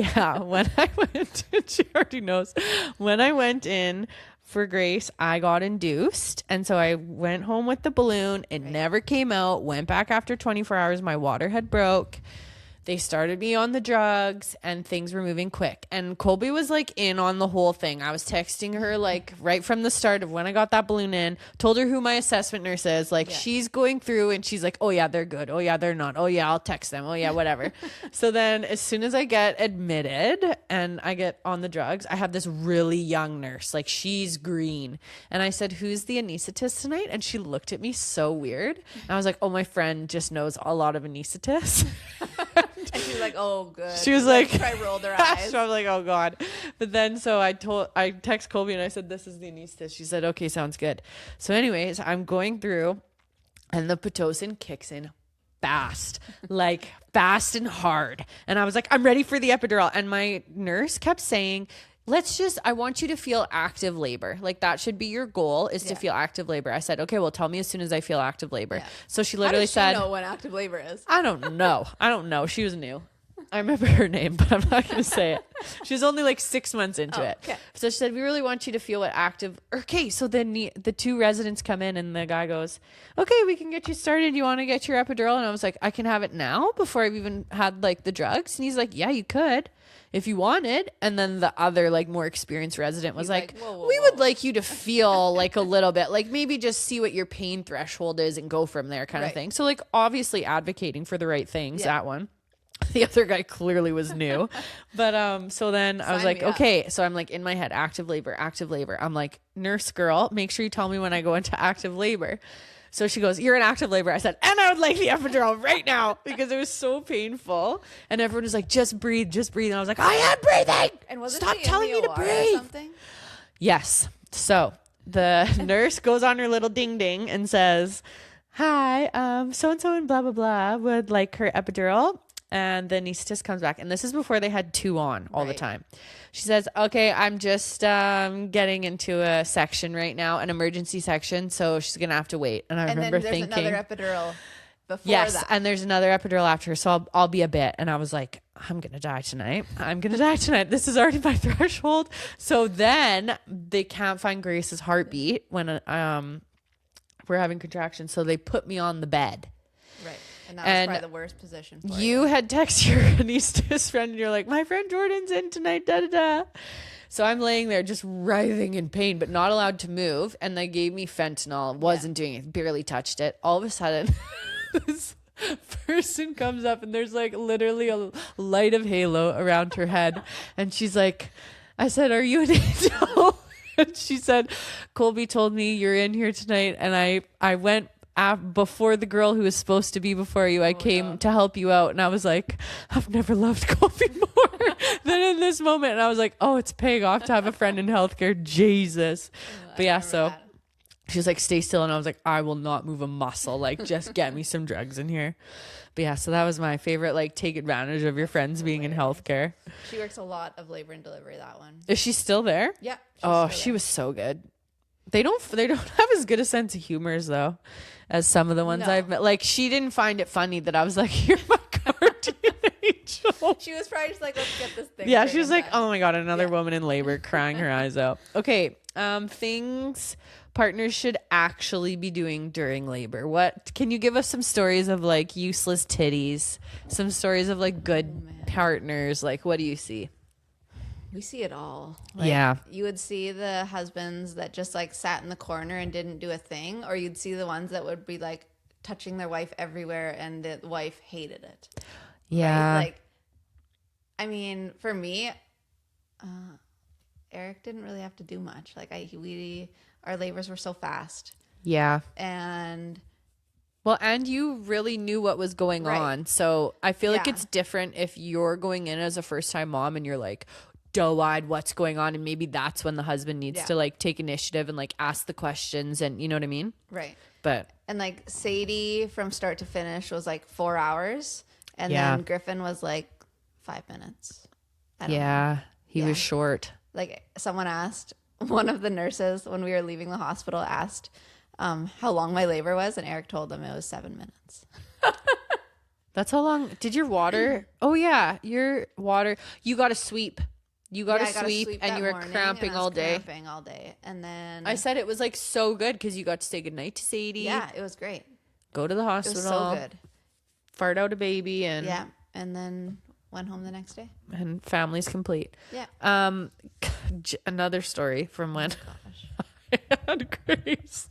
went to, she already knows, when I went in for Grace, I got induced. And so I went home with the balloon. It never came out. Went back after 24 hours. My water had broke. They started me on the drugs and things were moving quick. And Kolby was like in on the whole thing. I was texting her like right from the start of when I got that balloon in, told her who my assessment nurse is. Like she's going through and she's like, oh yeah, they're good. Oh yeah, they're not. Oh yeah, I'll text them. Oh yeah, whatever. So then as soon as I get admitted and I get on the drugs, I have this really young nurse. Like she's green. And I said, who's the anesthetist tonight? And she looked at me so weird. And I was like, oh, my friend just knows a lot of anesthetists. And she was like, oh, good. She was like, I rolled her eyes. so I'm like, oh God. But then, so I text Kolby and I said, this is the anesthetist. She said, okay, sounds good. So anyways, I'm going through and the Pitocin kicks in fast, like fast and hard. And I was like, I'm ready for the epidural. And my nurse kept saying, I want you to feel active labor. Like that should be your goal is to feel active labor. I said, okay, well, tell me as soon as I feel active labor. Yeah. So she literally said, know when active labor is? I don't know. She was new. I remember her name, but I'm not going to say it. She was only like 6 months into it. Okay. So she said, we really want you to feel what active. Okay. So then the 2 residents come in and the guy goes, okay, we can get you started. You want to get your epidural? And I was like, I can have it now before I've even had like the drugs. And he's like, yeah, you could if you wanted. And then the other like more experienced resident was like, whoa, we would like you to feel like a little bit, like maybe just see what your pain threshold is and go from there kind of thing. So like obviously advocating for the right things, that one. The other guy clearly was new. But so then I was like, okay. So I'm like in my head, active labor. I'm like, nurse girl, make sure you tell me when I go into active labor. So she goes, you're in active labor. I said, and I would like the epidural right now because it was so painful. And everyone was like, just breathe. And I was like, I am breathing. And stop telling me to breathe. Yes. So the nurse goes on her little ding ding and says, hi, so-and-so and blah, blah, blah would like her epidural. And the anesthetist comes back. And this is before they had 2 on all the time. She says, okay, I'm just getting into a section right now, an emergency section. So she's going to have to wait. And I remember thinking. And there's another epidural before that. And there's another epidural after her. So I'll be a bit. And I was like, I'm going to die tonight. This is already my threshold. So then they can't find Grace's heartbeat when we're having contractions. So they put me on the bed. Right. And that was probably the worst position for you. You had texted your anesthetist friend and you're like, my friend Jordan's in tonight, da-da-da. So I'm laying there just writhing in pain, but not allowed to move. And they gave me fentanyl. Wasn't doing it. Barely touched it. All of a sudden, this person comes up and there's like literally a light of halo around her head. And she's like, I said, are you an angel? And she said, Kolby told me you're in here tonight. And I went before the girl who was supposed to be before you. I came to help you out. And I was like, I've never loved Kolby more than in this moment. And I was like, oh, it's paying off to have a friend in healthcare. Jesus. But yeah, so She was like, stay still. And I was like, I will not move a muscle. Like, just get me some drugs in here. But yeah, so that was my favorite, like, take advantage of your friends being in healthcare. She works a lot of labor and delivery, that one. Is she still there? Yeah. Oh, she was so good. They don't have as good a sense of humor as some of the ones I've met. Like, she didn't find it funny that I was like, you're my guardian angel. She was probably just like, let's get this thing. Yeah, she was like, oh my God, another woman in labor crying her eyes out. Okay, things partners should actually be doing during labor. What can you give us some stories of like useless titties, some stories of like good partners? Like, what do you see? We see it all. Like, yeah. You would see the husbands that just like sat in the corner and didn't do a thing, or you'd see the ones that would be like touching their wife everywhere and the wife hated it. Yeah. Right? Like, I mean, for me, Eric didn't really have to do much. Like our labors were so fast. Yeah. And you really knew what was going on. So I feel like it's different if you're going in as a first time mom and you're like doe-eyed what's going on. And maybe that's when the husband needs to like take initiative and like ask the questions and you know what I mean? Right. And like Sadie from start to finish was like 4 hours. And then Griffin was like 5 minutes. I don't know. He was short. Like someone asked, one of the nurses when we were leaving the hospital asked how long my labor was, and Eric told them it was 7 minutes. That's how long. Did your water? Oh yeah, your water. You got to sweep. You got to sweep, and you were cramping all day. And then I said it was like so good because you got to say goodnight to Sadie. Yeah, it was great. Go to the hospital. It was so good. Fart out a baby and and then went home the next day. And family's complete. Yeah. Another story from when I had Grace.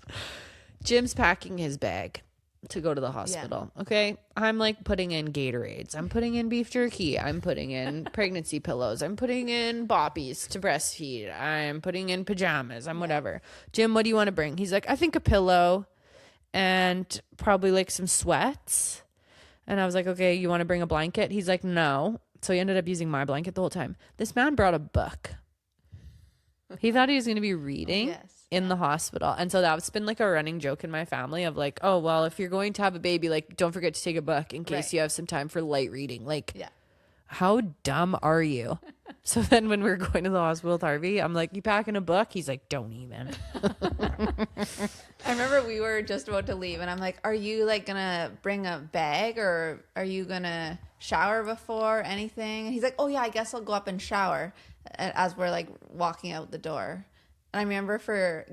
Jim's packing his bag to go to the hospital. Yeah. Okay. I'm like putting in Gatorades. I'm putting in beef jerky. I'm putting in pregnancy pillows. I'm putting in boppies to breastfeed. I'm putting in pajamas. I'm whatever. Jim, what do you want to bring? He's like, I think a pillow and probably like some sweats. And I was like, okay, you want to bring a blanket? He's like, no. So he ended up using my blanket the whole time. This man brought a book. He thought he was going to be reading in the hospital. And so that's been like a running joke in my family of like, oh, well, if you're going to have a baby, like don't forget to take a book in case you have some time for light reading. Like, how dumb are you? So then when we were going to the hospital with Harvey, I'm like, you packing a book? He's like, don't even. I remember we were just about to leave and I'm like, are you like going to bring a bag or are you going to shower before anything? And he's like, oh yeah, I guess I'll go up and shower as we're like walking out the door. And I remember for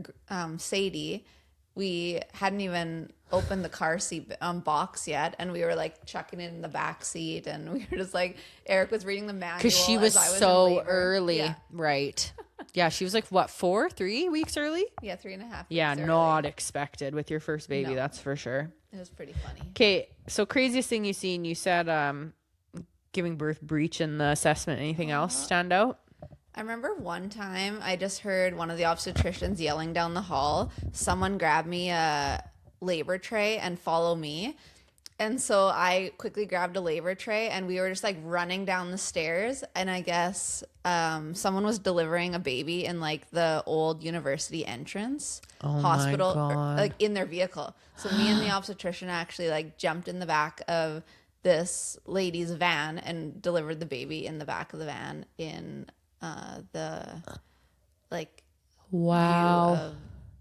Sadie, we hadn't even opened the car seat box yet, and we were like chucking it in the back seat, and we were just like, Eric was reading the manual because she was so early, right? Yeah, she was like what 3 weeks early? Yeah, 3.5. Yeah, weeks not early. Expected with your first baby, that's for sure. It was pretty funny. Okay, so craziest thing you seen? You said giving birth breach in the assessment. Anything else stand out? I remember one time I just heard one of the obstetricians yelling down the hall, someone grab me a labor tray and follow me. And so I quickly grabbed a labor tray and we were just like running down the stairs. And I guess someone was delivering a baby in like the old university entrance hospital, like in their vehicle. So me and the obstetrician actually like jumped in the back of this lady's van and delivered the baby in the back of the van in the like wow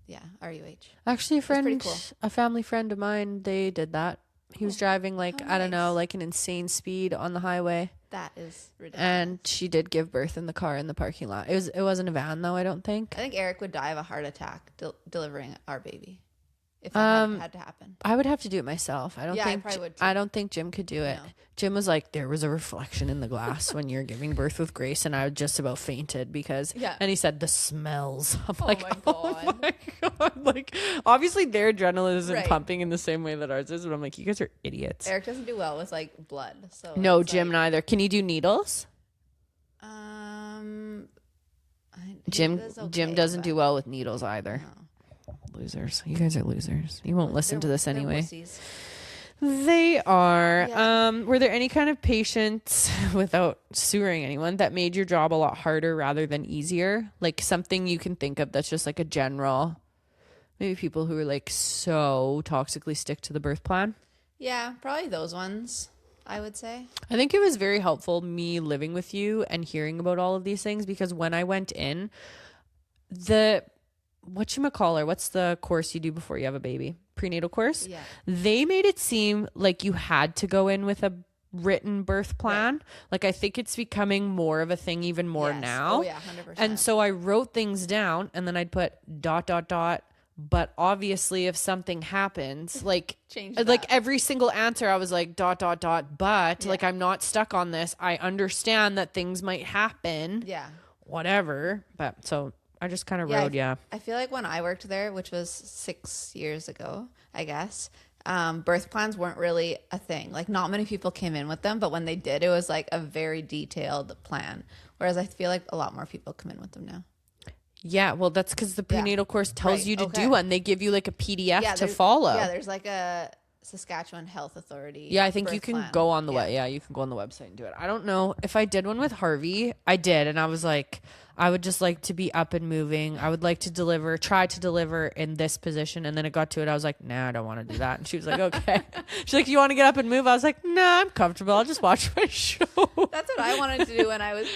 view of, RUH. Actually, cool. A family friend of mine, they did that. He was driving like I don't know, like an insane speed on the highway. That is ridiculous. And she did give birth in the car in the parking lot. It wasn't a van though, I don't think. I think Eric would die of a heart attack delivering our baby. If that had to happen. I would have to do it myself. I don't think Jim could do it. No. Jim was like, there was a reflection in the glass when you're giving birth with Grace, and I just about fainted because and he said the smells. I'm like, oh my God. Like obviously their adrenaline isn't pumping in the same way that ours is, but I'm like, you guys are idiots. Eric doesn't do well with like blood. So no, Jim neither. Can you do needles? Jim doesn't do well with needles either. No. Losers. You guys are losers. You won't listen to this anyway. They are. Yeah. Were there any kind of patients, without sewering anyone, that made your job a lot harder rather than easier? Like something you can think of that's just like a general Maybe people who are like so toxically stick to the birth plan. Yeah, probably those ones, I would say. I think it was very helpful me living with you and hearing about all of these things, because when I went in, what's the course you do before you have a baby? Prenatal course? Yeah. They made it seem like you had to go in with a written birth plan. Right. Like, I think it's becoming more of a thing even more now. Oh yeah, 100%. And so I wrote things down, and then I'd put ... But obviously if something happens, like, change like that. every single answer I was like ... But like, I'm not stuck on this. I understand that things might happen. Yeah. Whatever. But so I just kind of wrote, I feel like when I worked there, which was 6 years ago, I guess, birth plans weren't really a thing. Like, not many people came in with them, but when they did, it was like a very detailed plan. Whereas I feel like a lot more people come in with them now. Yeah, well, that's because the prenatal course tells you to do one. They give you like a PDF to follow. Yeah, there's like a Saskatchewan Health Authority. Yeah, I think you can go on the you can go on the website and do it. I don't know if I did one with Harvey. I did, and I was like, I would just like to be up and moving. I would like to try to deliver in this position. And then it got to it. I was like, nah, I don't want to do that. And she was like, okay. She's like, you want to get up and move? I was like, nah, I'm comfortable. I'll just watch my show. That's what I wanted to do when I was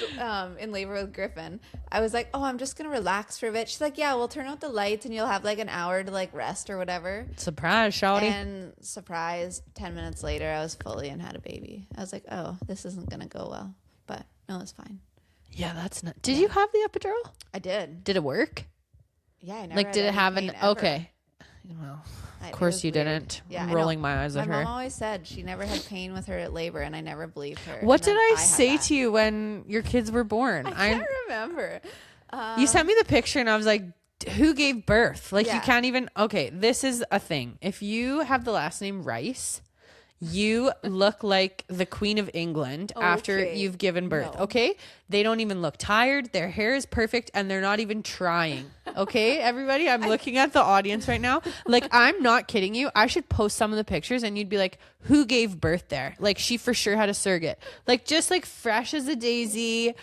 in labor with Griffin. I was like, oh, I'm just going to relax for a bit. She's like, yeah, we'll turn out the lights and you'll have like an hour to like rest or whatever. Surprise, shawty. And surprise, 10 minutes later, I was fully and had a baby. I was like, oh, this isn't going to go well. But no, it's fine. Yeah, that's not. Did you have the epidural? I did. Did it work? Yeah, I never. Like, did it have an? Ever. Okay. Well, of course you didn't. Yeah, I'm rolling my eyes at her. My mom always said she never had pain with her labor, and I never believed her. What did I say to you when your kids were born? I can't remember. You sent me the picture, and I was like, who gave birth? Like, you can't even. Okay, this is a thing. If you have the last name Rice, you look like the Queen of England after you've given birth. No. Okay? They don't even look tired. Their hair is perfect and they're not even trying. Okay, everybody? I'm looking at the audience right now. Like, I'm not kidding you. I should post some of the pictures and you'd be like, who gave birth there? Like, she for sure had a surrogate. Like, just like fresh as a daisy.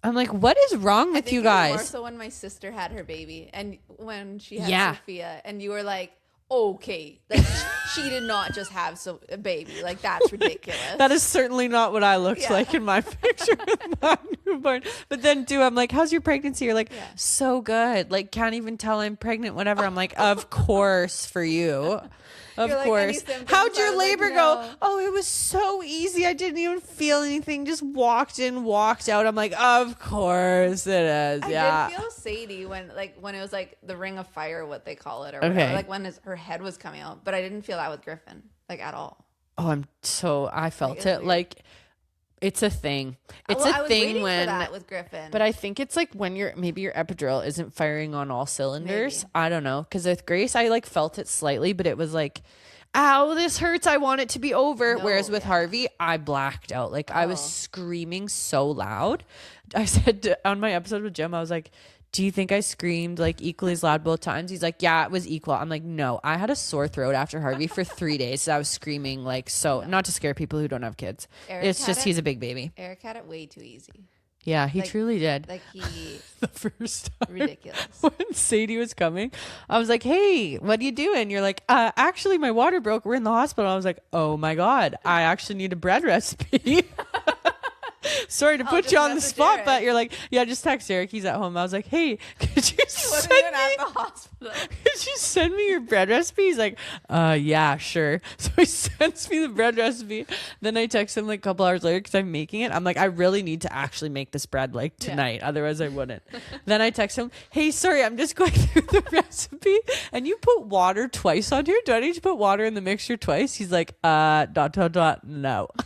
I'm like, what is wrong with you guys? More so when my sister had her baby and when she had Sophia, and you were like, okay, like, she did not just have a baby. Like, that's ridiculous. That is certainly not what I looked like in my picture with my newborn. But then too, I'm like, how's your pregnancy? You're like, so good. Like, can't even tell I'm pregnant, whatever. I'm like, of course for you. Of course. How'd your labor go? Oh, it was so easy. I didn't even feel anything. Just walked in, walked out. I'm like, of course it is. I did feel Sadie when it was like the ring of fire, what they call it, or whatever. Like when her head was coming out. But I didn't feel that with Griffin, like, at all. Oh, I felt it. Like, it's a thing. It's a thing for that with Griffin. But I think it's like when maybe your epidural isn't firing on all cylinders. Maybe. I don't know. Because with Grace, I like felt it slightly, but it was like, ow, this hurts. I want it to be over. Whereas with Harvey, I blacked out. Like, I was screaming so loud. I said on my episode with Jim, I was like, do you think I screamed like equally as loud both times? He's like, yeah, it was equal. I'm like, no, I had a sore throat after Harvey for 3 days. So I was screaming like, so not to scare people who don't have kids. It's just, he's a big baby. Eric had it way too easy. Yeah, he truly did. Like, he the first time ridiculous. When Sadie was coming, I was like, hey, what are you doing? You're like, actually my water broke. We're in the hospital. I was like, oh my God, I actually need a bread recipe. Sorry to put you on the spot, Eric. But you're like, yeah, just text Eric. He's at home. I was like, hey, could you send me at the hospital? Could you send me your bread recipe? He's like, yeah, sure. So he sends me the bread recipe. Then I text him like a couple hours later because I'm making it. I'm like, I really need to actually make this bread like tonight. Otherwise I wouldn't. Then I text him, hey, sorry, I'm just going through the recipe. And you put water twice on here. Do I need to put water in the mixture twice? He's like, ... no.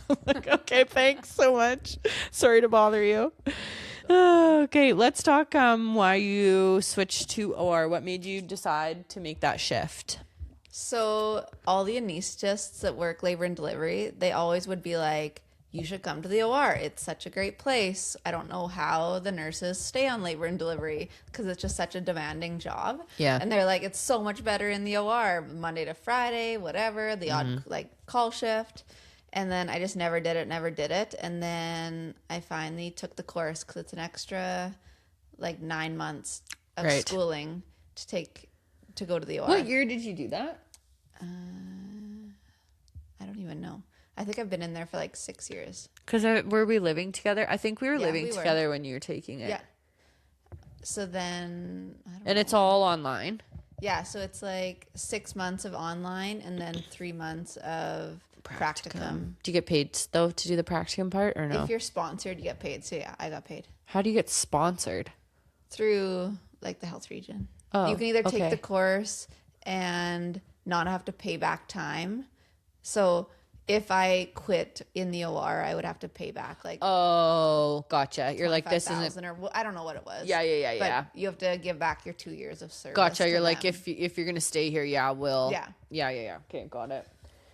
I'm like, okay, thanks so much. Sorry to bother you. Okay, let's talk why you switched to OR. What made you decide to make that shift? So all the anesthetists that work labor and delivery, they always would be like, you should come to the OR. It's such a great place. I don't know how the nurses stay on labor and delivery because it's just such a demanding job. Yeah. And they're like, it's so much better in the OR, Monday to Friday, whatever, the odd like call shift. And then I just never did it. And then I finally took the course because it's an extra like 9 months of schooling to take to go to the OR. What year did you do that? I don't even know. I think I've been in there for like 6 years. Because were we living together? I think we were living we were. together when you were taking it. Yeah. So then, I don't know. And it's all online. Yeah, so it's like 6 months of online and then 3 months of practicum. Do you get paid though to do the practicum part or no? If you're sponsored, you get paid. So yeah, I got paid. How do you get sponsored? Through like the health region. Oh, you can either take okay. the course and not have to pay back time. So if I quit in the OR, I would have to pay back like Oh, gotcha. You're like, this isn't. 25,000 or I don't know what it was. Yeah. You have to give back your 2 years of service. Gotcha. to You're like, them. if you're gonna stay here, yeah, we'll. Yeah. Yeah. Okay, got it.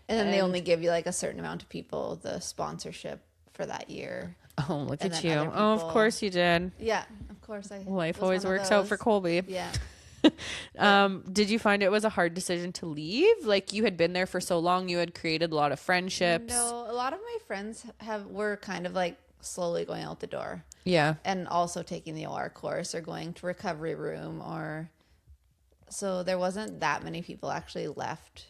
And then they only give you like a certain amount of people the sponsorship for that year. Oh, look And at then you. other Oh, of people- course you did. Yeah, of course. Life was always one of works out for those. Kolby. Yeah. Did you find it was a hard decision to leave? Like you had been there for so long, you had created a lot of friendships. No, a lot of my friends were kind of like slowly going out the door. Yeah. And also taking the OR course or going to recovery room so there wasn't that many people actually left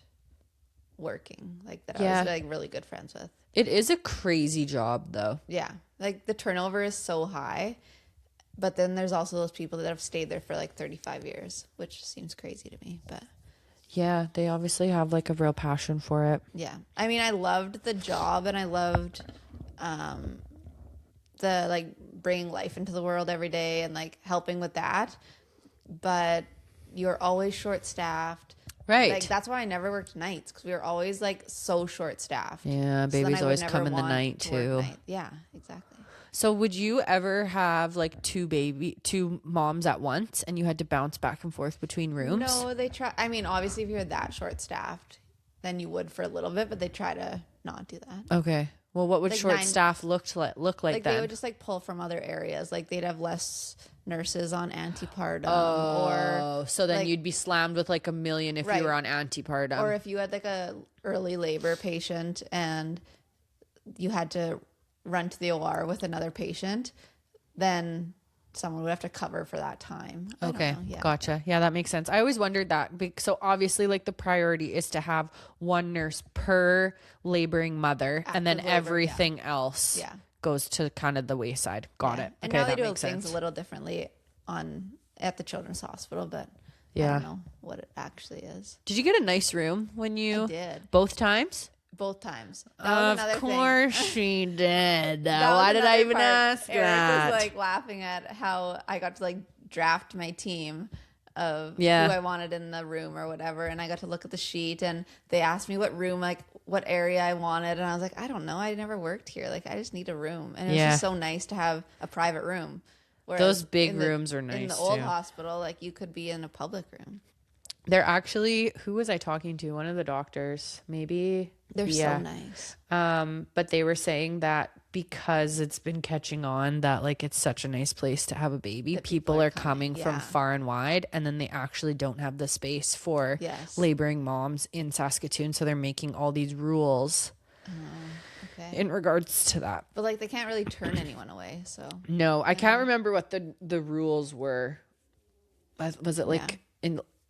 working like that I was like really good friends with. It is a crazy job though. Yeah. Like the turnover is so high. But then there's also those people that have stayed there for like 35 years, which seems crazy to me, but Yeah, they obviously have like a real passion for it. yeah. I mean, I loved the job and I loved the like bringing life into the world every day and like helping with that. But you're always short staffed. Right. Like that's why I never worked nights because we were always like so short staffed. Yeah, babies always come in the night too. Yeah, exactly. So would you ever have like two moms at once and you had to bounce back and forth between rooms? No, they try. I mean, obviously, if you're that short staffed, then you would for a little bit, but they try to not do that. Okay. Well, what would Like short staff look like Like then? they would just like pull from other areas. Like they'd have less nurses on antepartum. Oh, or so then like- you'd be slammed with like a million if you Right. were on antepartum. or if you had like a early labor patient and you had to run to the OR with another patient, then someone would have to cover for that time. I don't Okay, know, yeah. gotcha. Yeah, that makes sense. I always wondered that. So obviously, like the priority is to have one nurse per laboring mother, and then Active labor, everything else Yeah. goes to kind of the wayside. Got Yeah. it. And Okay, now they that do makes things sense. a little differently at the children's hospital, but I Yeah. don't know what it actually is. Did you get a nice room when you I did. both times? Both times. That was another Of thing. course she did. That Why was did I another even part. ask Eric that? was like laughing at how I got to like draft my team of Yeah. who I wanted in the room or whatever, and I got to look at the sheet and they asked me what room, like what area I wanted, and I was like, I don't know, I never worked here, like I just need a room, and it was Yeah. just so nice to have a private room. Whereas Those big in the- rooms are in the nice, old too. hospital, like you could be in a public room. They're actually, who was I talking to? One of the doctors, maybe. They're Yeah. so nice. But they were saying that because it's been catching on that like it's such a nice place to have a baby, That people are coming yeah. from far and wide, and then they actually don't have the space for Yes. laboring moms in Saskatoon, so they're making all these rules Okay. in regards to that. But like they can't really turn anyone away, so No, I can't remember what the rules were. Was it like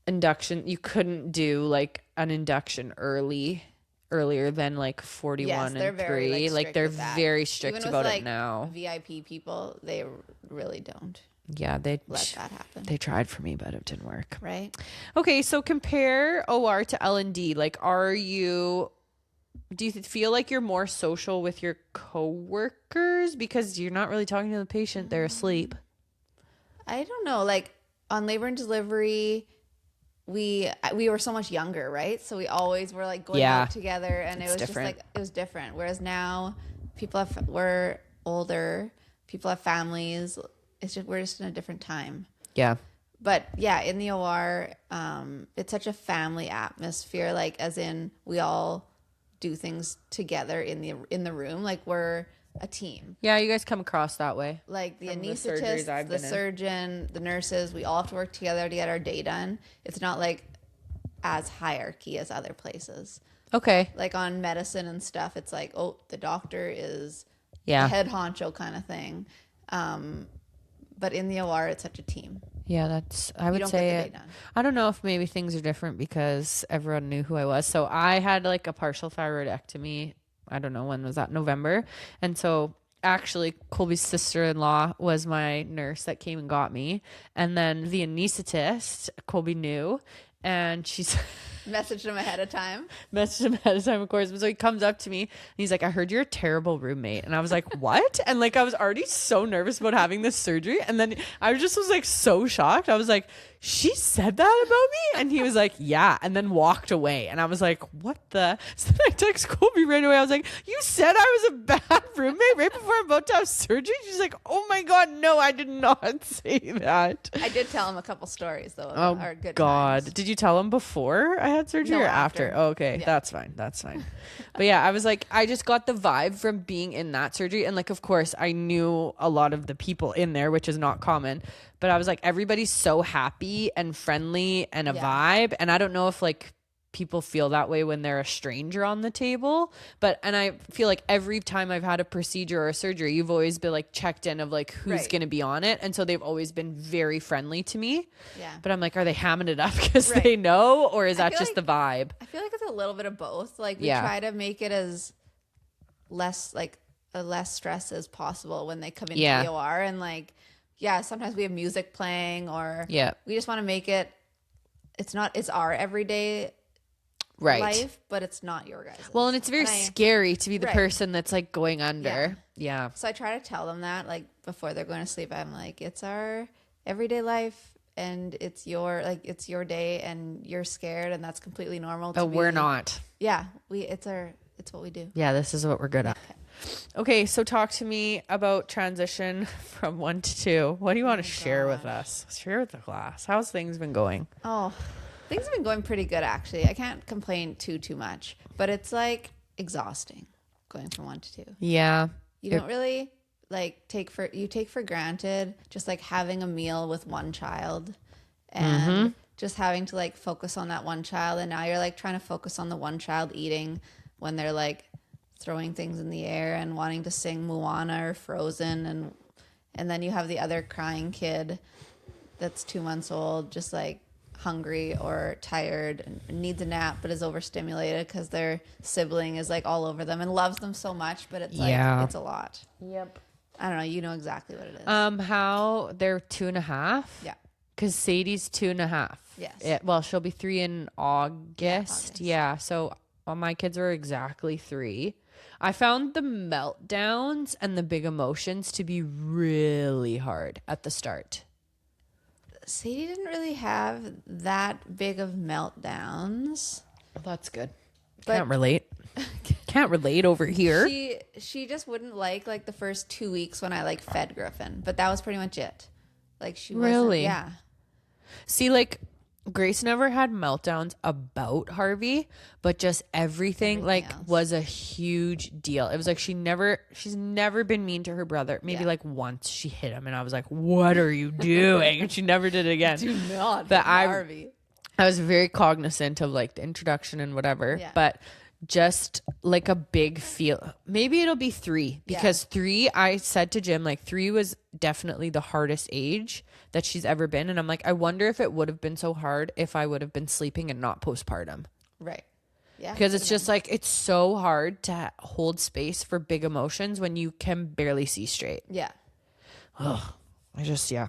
induction? You couldn't do like an induction earlier than like 41 yes, they're and very 3. strict Like they're with that. very strict Even with, about like, it now. VIP people, they really don't Yeah, they let that happen. they tried for me, but it didn't work. Right? Okay, so compare OR to L&D. Like, do you feel like you're more social with your coworkers because you're not really talking to the patient; they're asleep? I don't know. Like on labor and delivery, we were so much younger, right? So we always were like going Yeah. out together, and It's it was different. just like it was different. Whereas now, we're older, people have families. We're just in a different time. Yeah, But yeah, in the OR, it's such a family atmosphere. Like, as in, we all do things together in the room. Like, we're a team. yeah. You guys come across that way. Like the From the anesthetist, surgeries I've the been in. surgeon, the nurses, we all have to work together to get our day done. It's not like as hierarchy as other places. Okay. Like on medicine and stuff, it's like, oh, the doctor is Yeah. the head honcho kind of thing. But in the OR, it's such a team. Yeah, that's, I You would don't say get the it. day done. I don't know if maybe things are different because everyone knew who I was. So I had like a partial thyroidectomy. I don't know, when was that? November. And so actually Colby's sister-in-law was my nurse that came and got me. And then the anesthetist, Colby knew, and she's Messaged him ahead of time. messaged him ahead of time, of course. But so he comes up to me and he's like, I heard you're a terrible roommate. And I was like, what? And like, I was already so nervous about having this surgery. And then I just was like so shocked. I was like, she said that about me? And he was like, yeah. And then walked away. And I was like, what the? So then I text Colby right away. I was like, you said I was a bad roommate right before I'm about to have surgery? She's like, oh my God, no, I did not say that. I did tell him a couple stories though. Oh Our good God. times. Did you tell him before I had surgery No, or after? after. Oh, okay. Yeah. That's fine. That's fine. But yeah, I was like, I just got the vibe from being in that surgery. And like, of course, I knew a lot of the people in there, which is not common. But I was like, everybody's so happy and friendly and a vibe. And I don't know if like people feel that way when they're a stranger on the table. And I feel like every time I've had a procedure or a surgery, you've always been like checked in of like who's going to be on it. And so they've always been very friendly to me. Yeah. But I'm like, are they hamming it up because they know? Or is that just like, the vibe? I feel like it's a little bit of both. Like we try to make it as less stress as possible when they come into the OR. And like, sometimes we have music playing or we just want to make it, it's our everyday life, but it's not your guys'. Well, and it's very scary to be the person that's like going under. Yeah. So I try to tell them that like before they're going to sleep. I'm like, it's our everyday life and it's your day and you're scared and that's completely normal. But we're not. Yeah. It's what we do. Yeah. This is what we're good at. Okay. So talk to me about transition from 1 to 2. What do you want to share with us? Share with the class. How's things been going? Oh, things have been going pretty good, actually. I can't complain too much, but it's like exhausting going from 1 to 2. Yeah. You don't really like take for granted just like having a meal with one child and just having to like focus on that one child. And now you're like trying to focus on the one child eating when they're like throwing things in the air and wanting to sing Moana or Frozen. And then you have the other crying kid that's 2 months old, just like hungry or tired and needs a nap but is overstimulated because their sibling is like all over them and loves them so much, but it's like it's a lot. Yep. I don't know, you know exactly what it is. How they're 2.5? Yeah. Because Sadie's 2.5. Yes. Well, she'll be 3 in August. Yeah. So all my kids are exactly 3. I found the meltdowns and the big emotions to be really hard at the start. Sadie didn't really have that big of meltdowns. Well, that's good. Can't relate. Can't relate over here. She just wouldn't like the first 2 weeks when I like fed Griffin, but that was pretty much it. Like she really, yeah. See, like Grace never had meltdowns about Harvey, but just everything like else was a huge deal. It was like she's never been mean to her brother. Maybe like once she hit him and I was like, what are you doing? And she never did it again. Do not but Harvey. I was very cognizant of like the introduction and whatever, but just like a big feel. Maybe it'll be 3 because 3, I said to Jim, like 3 was definitely the hardest age that she's ever been. And I'm like, I wonder if it would have been so hard if I would have been sleeping and not postpartum. Right. Yeah. Because it's just like, it's so hard to hold space for big emotions when you can barely see straight. Yeah. Ugh.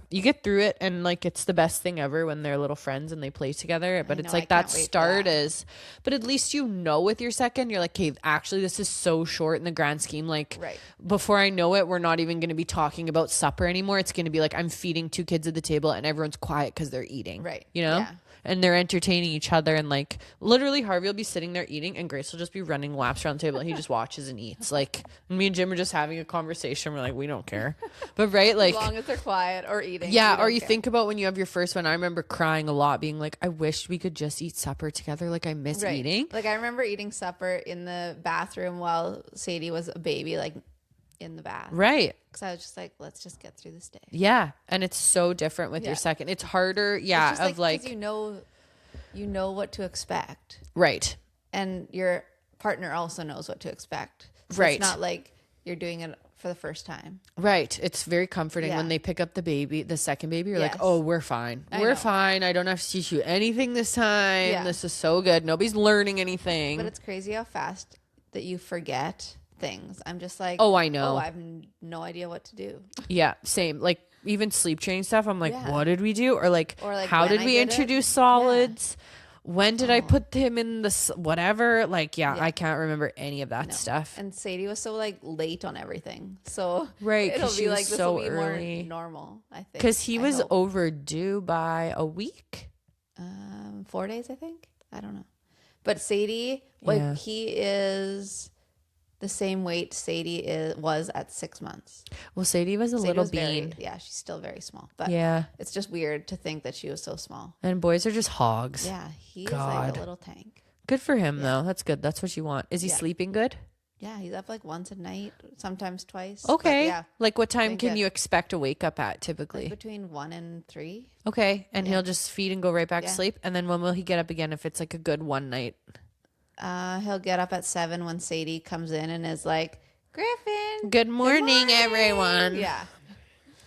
You get through it and like it's the best thing ever when they're little friends and they play together. But it's like that start is, but at least you know with your second, you're like, okay, actually this is so short in the grand scheme. Like before I know it, we're not even going to be talking about supper anymore. It's going to be like I'm feeding 2 kids at the table and everyone's quiet because they're eating. Right. You know? Yeah. And they're entertaining each other and like literally Harvey will be sitting there eating and Grace will just be running laps around the table and he just watches and eats. Like and me and Jim are just having a conversation. We're like, we don't care. But like as long as they're quiet or eating. Yeah, or you think about when you have your first one. I remember crying a lot, being like, I wish we could just eat supper together. Like I miss eating. Like I remember eating supper in the bathroom while Sadie was a baby, like in the bath. Right. Because I was just like, let's just get through this day. Yeah. And it's so different with your second. It's harder. Yeah. It's just you know what to expect. Right. And your partner also knows what to expect. So right. It's not like you're doing it for the first time. Right. It's very comforting when they pick up the baby, the second baby. You're like, oh, we're fine. We're fine. I don't have to teach you anything this time. Yeah. This is so good. Nobody's learning anything. But it's crazy how fast that you forget things. I'm just like, oh, I know. Oh, I have no idea what to do. Yeah, same. Like even sleep training stuff. I'm like, what did we do? Or like how did we introduce solids? Yeah. When did I put him in the whatever? Like, I can't remember any of that stuff. And Sadie was so like late on everything. So it'll be like, this will be early. More normal, I think. Because he was overdue by a week. 4 days, I think. I don't know. But Sadie, like he is the same weight Sadie was at 6 months. Well, Sadie was a little bean. She's still very small. But it's just weird to think that she was so small. And boys are just hogs. Yeah, he's like a little tank. Good for him, though. That's good. That's what you want. Is he sleeping good? Yeah, he's up like once a night, sometimes twice. Okay. Like what time can you expect to wake up at typically? Like between 1 and 3. Okay. And he'll just feed and go right back to sleep? And then when will he get up again if it's like a good one night? He'll get up at 7 when Sadie comes in and is like, Griffin. Good morning, everyone. Yeah.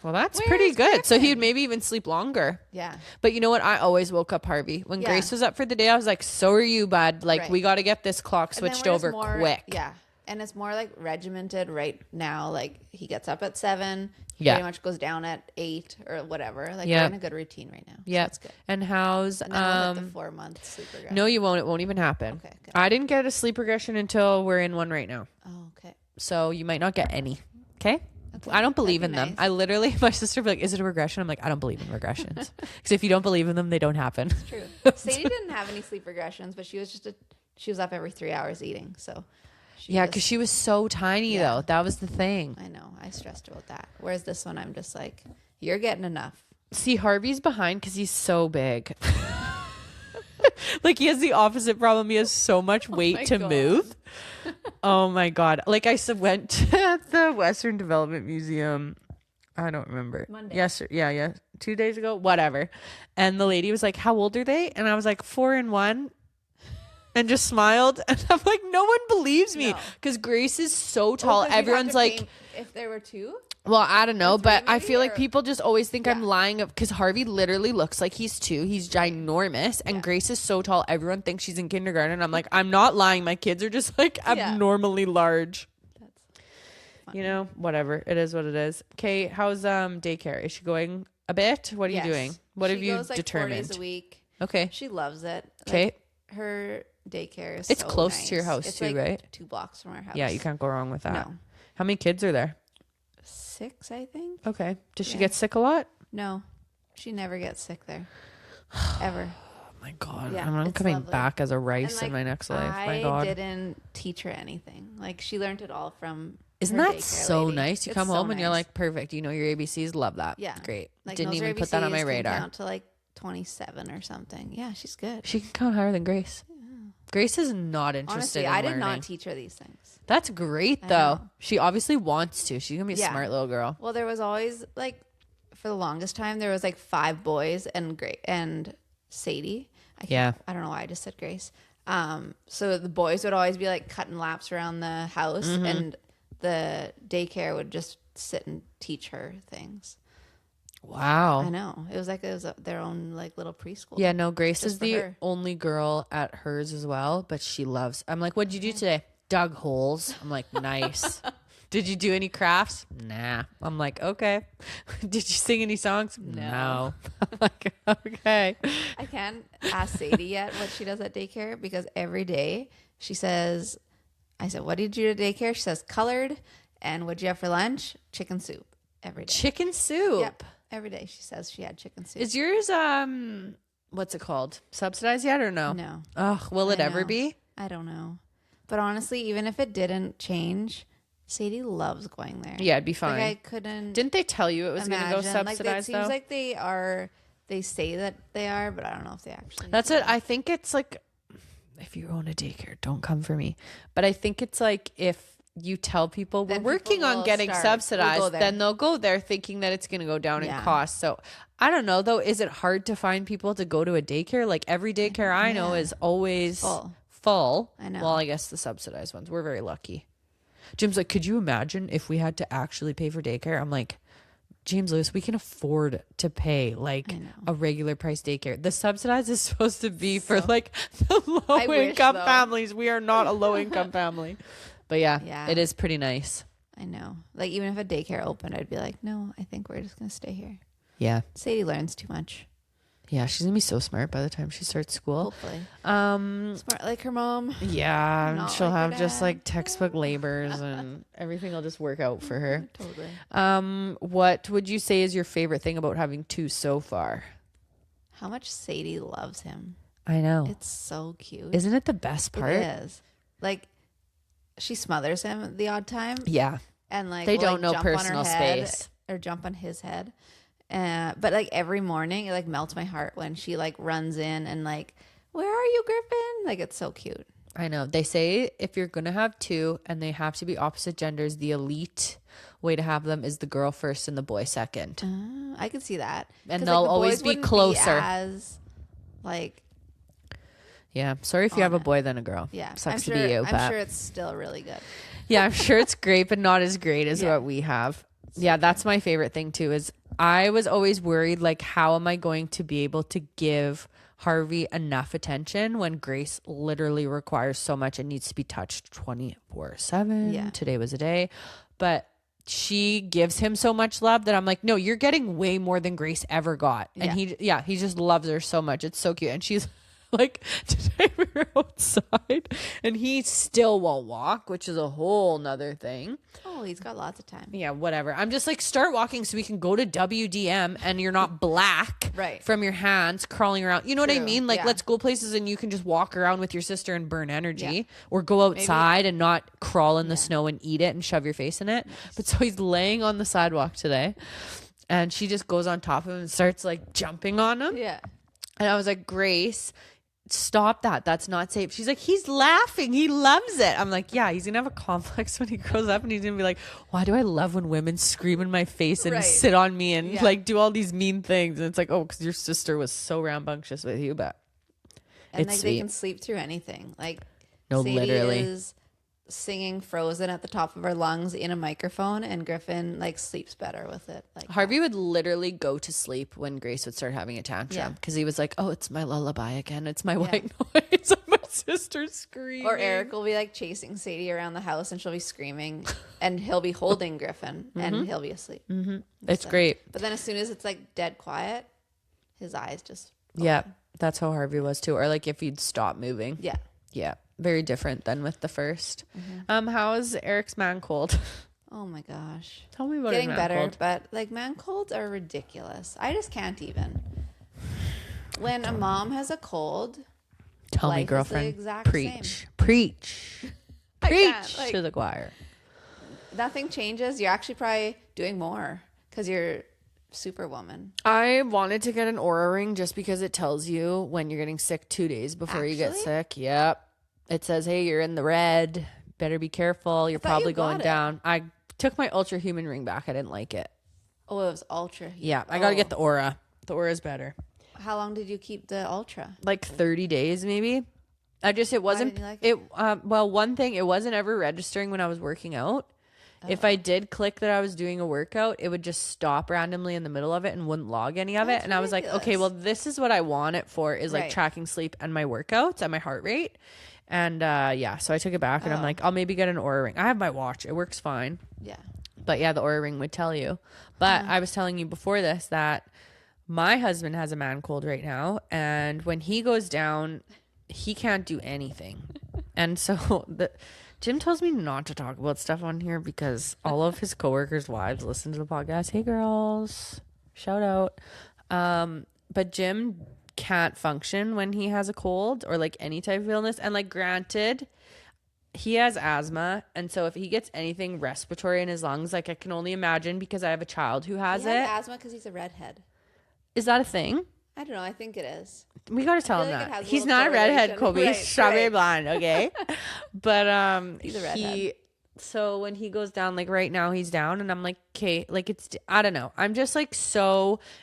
Well, that's pretty good. Griffin? So he'd maybe even sleep longer. Yeah. But you know what? I always woke up Harvey. When Grace was up for the day, I was like, so are you, bud. Like, we got to get this clock switched over quick. Yeah. And it's more like regimented right now. Like he gets up at 7. Pretty much goes down at 8 or whatever. Like we're in a good routine right now. Yeah. So that's good. And how's and then we'll hit the 4-month sleep regression. No, you won't. It won't even happen. Okay. Good. I didn't get a sleep regression until we're in one right now. Oh, okay. So you might not get any. Okay. I don't believe in them. I literally, my sister would be like, is it a regression? I'm like, I don't believe in regressions. Because if you don't believe in them, they don't happen. It's true. Sadie didn't have any sleep regressions, but she was up every 3 hours eating. So because she was so tiny though. That was the thing. I know. I stressed about that. Whereas this one, I'm just like, you're getting enough. See, Harvey's behind because he's so big. Like he has the opposite problem. He has so much weight to move. Oh my God. Like I went to the Western Development Museum. I don't remember. Monday. Yes. Yeah. 2 days ago, whatever. And the lady was like, how old are they? And I was like, 4 and 1. And just smiled. And I'm like, no one believes me. Because Grace is so tall. Everyone's like, if there were 2? Well, I don't know, but I feel like people just always think I'm lying because Harvey literally looks like he's 2. He's ginormous. And Grace is so tall. Everyone thinks she's in kindergarten. I'm like, I'm not lying. My kids are just like abnormally large. That's funny. You know, whatever. It is what it is. Okay, how's daycare? Is she going a bit? What are you doing? What have you determined? 4 days a week. Okay. She loves it. Okay. Like, her daycare is It's so close nice. to your house too, like right? 2 blocks from our house. Yeah, you can't go wrong with that. No. How many kids are there? 6, I think. Okay. Does she get sick a lot? No, she never gets sick there, ever. Oh my God. Yeah, I'm coming lovely. back as a rice in my next life. My God. I didn't teach her anything. Like she learned it all from. Isn't her that daycare so lady. nice? You come home and you're like, perfect. You know your ABCs. Love that. Yeah. Great. Like Didn't even put that on my radar. Can count to like 27 or something. Yeah, she's good. She can count higher than Grace. Yeah. Grace is not interested Honestly, in I did learning. not teach her these things. That's great though. She obviously wants to. She's gonna be a smart little girl. Well, there was always like, for the longest time, there was like 5 boys and Sadie. I don't know why I just said Grace. So the boys would always be like cutting laps around the house, and the daycare would just sit and teach her things. Wow. I know. It was their own like little preschool. Yeah, no, Grace is the only girl at hers as well, but she loves. I'm like, what'd you do today? Dug holes. I'm like, nice. Did you do any crafts? Nah. I'm like, okay. Did you sing any songs? No. I'm like, okay. I can't ask Sadie yet what she does at daycare because every day she says, I said, what did you do at daycare? She says, colored. And what'd you have for lunch? Chicken soup. Every day. Chicken soup? Yep. Every day she says she had chicken soup. Is yours, what's it called? Subsidized yet or no? No. Ugh, will it ever be? I don't know. But honestly, even if it didn't change, Sadie loves going there. Yeah, it'd be fine. Like I couldn't. Didn't they tell you it was going to go subsidized like, it seems though? like they are. They say that they are, but I don't know if they actually. That's it. I think it's like, if you own a daycare, don't come for me. But I think it's like if you tell people we're working on getting subsidized, then they'll go there thinking that it's going to go down in cost. So I don't know though. Is it hard to find people to go to a daycare? Like every daycare I know is always full. I know. Well, I guess the subsidized ones. We're very lucky. Jim's like, could you imagine if we had to actually pay for daycare? I'm like, James Lewis, we can afford to pay like a regular price daycare. The subsidized is supposed to be for like the low income families. We are not a low income family. But yeah, it is pretty nice. I know. Like even if a daycare opened, I'd be like, no, I think we're just going to stay here. Yeah. Sadie learns too much. Yeah, she's going to be so smart by the time she starts school. Hopefully. Smart like her mom. Yeah, and she'll have just like textbook labors and everything will just work out for her. Totally. What would you say is your favorite thing about having two so far? How much Sadie loves him. I know. It's so cute. Isn't it the best part? It is. Like, she smothers him the odd time. Yeah. And like they don't know personal space. Or jump on his head. But like every morning, it like melts my heart when she like runs in and like, where are you, Griffin? Like, it's so cute. I know. They say if you're going to have two and they have to be opposite genders, the elite way to have them is the girl first and the boy second. I could see that. And they'll like, always be closer. Yeah. Sorry if you have a boy than a girl. Yeah. Sucks to be you. I'm sure it's still really good. Yeah, I'm sure it's great, but not as great as what we have. Yeah, that's my favorite thing too, is I was always worried, like, how am I going to be able to give Harvey enough attention when Grace literally requires so much and needs to be touched 24/7. Yeah. Today was a day. But she gives him so much love that I'm like, no, you're getting way more than Grace ever got. And he just loves her so much. It's so cute. And she's like, today we were outside and he still won't walk, which is a whole nother thing. Oh, he's got lots of time. Yeah, whatever. I'm just like, start walking so we can go to WDM and you're not black from your hands crawling around. You know what I mean? Like, let's go places and you can just walk around with your sister and burn energy, or go outside and not crawl in the snow and eat it and shove your face in it. But so he's laying on the sidewalk today and she just goes on top of him and starts like jumping on him. Yeah. And I was like, Grace, stop that. That's not safe. She's like, he's laughing. He loves it. I'm like, yeah, he's going to have a complex when he grows up and he's going to be like, why do I love when women scream in my face and sit on me and like do all these mean things? And it's like, oh, because your sister was so rambunctious with you, but and like they can sleep through anything. Like, no, Sadie literally is singing Frozen at the top of her lungs in a microphone, and Griffin like sleeps better with it. Like, Harvey would literally go to sleep when Grace would start having a tantrum because he was like, oh, it's my lullaby again, it's my white noise of my sister screaming. Or Eric will be like chasing Sadie around the house and she'll be screaming and he'll be holding Griffin and he'll be asleep. It's great. But then as soon as it's like dead quiet, his eyes just open. Yeah, that's how Harvey was too. Or like if he'd stop moving. Yeah, very different than with the first. How is Eric's man cold? Oh my gosh. Tell me about getting man better, cold. but like man colds are ridiculous. I just can't even. When a mom has a cold, tell me, girlfriend. Preach like, to the choir. Nothing changes. You're actually probably doing more because you're Superwoman. I wanted to get an Aura ring just because it tells you when you're getting sick 2 days before you get sick. Yep. It says, hey, you're in the red. Better be careful. You're probably going down. I took my Ultra Human ring back. I didn't like it. Oh, it was Ultra Human. Yeah, I got to get the Aura. The Aura is better. How long did you keep the Ultra? Like 30 days maybe. It wasn't. Why didn't you like it? Well, one thing, it wasn't ever registering when I was working out. If I did click that I was doing a workout, it would just stop randomly in the middle of it and wouldn't log any of it. And I was like, okay, well, this is what I want it for, is like tracking sleep and my workouts and my heart rate. And so I took it back and I'm like, I'll maybe get an Aura ring. I have my watch. It works fine. Yeah. But yeah, the Aura ring would tell you. But I was telling you before this that my husband has a man cold right now. And when he goes down, he can't do anything. And so Jim tells me not to talk about stuff on here because all of his coworkers' wives listen to the podcast. Hey, girls. Shout out. But Jim can't function when he has a cold or like any type of illness. And like, granted, he has asthma. And so if he gets anything respiratory in his lungs, like I can only imagine because I have a child who has he has asthma because he's a redhead. Is that a thing? I don't know. I think it is. We got to tell him that. He's not a redhead, Kolby. He's strawberry blonde, okay? But he's a redhead. So when he goes down, like right now he's down and I'm like, okay, like I don't know. I'm just like,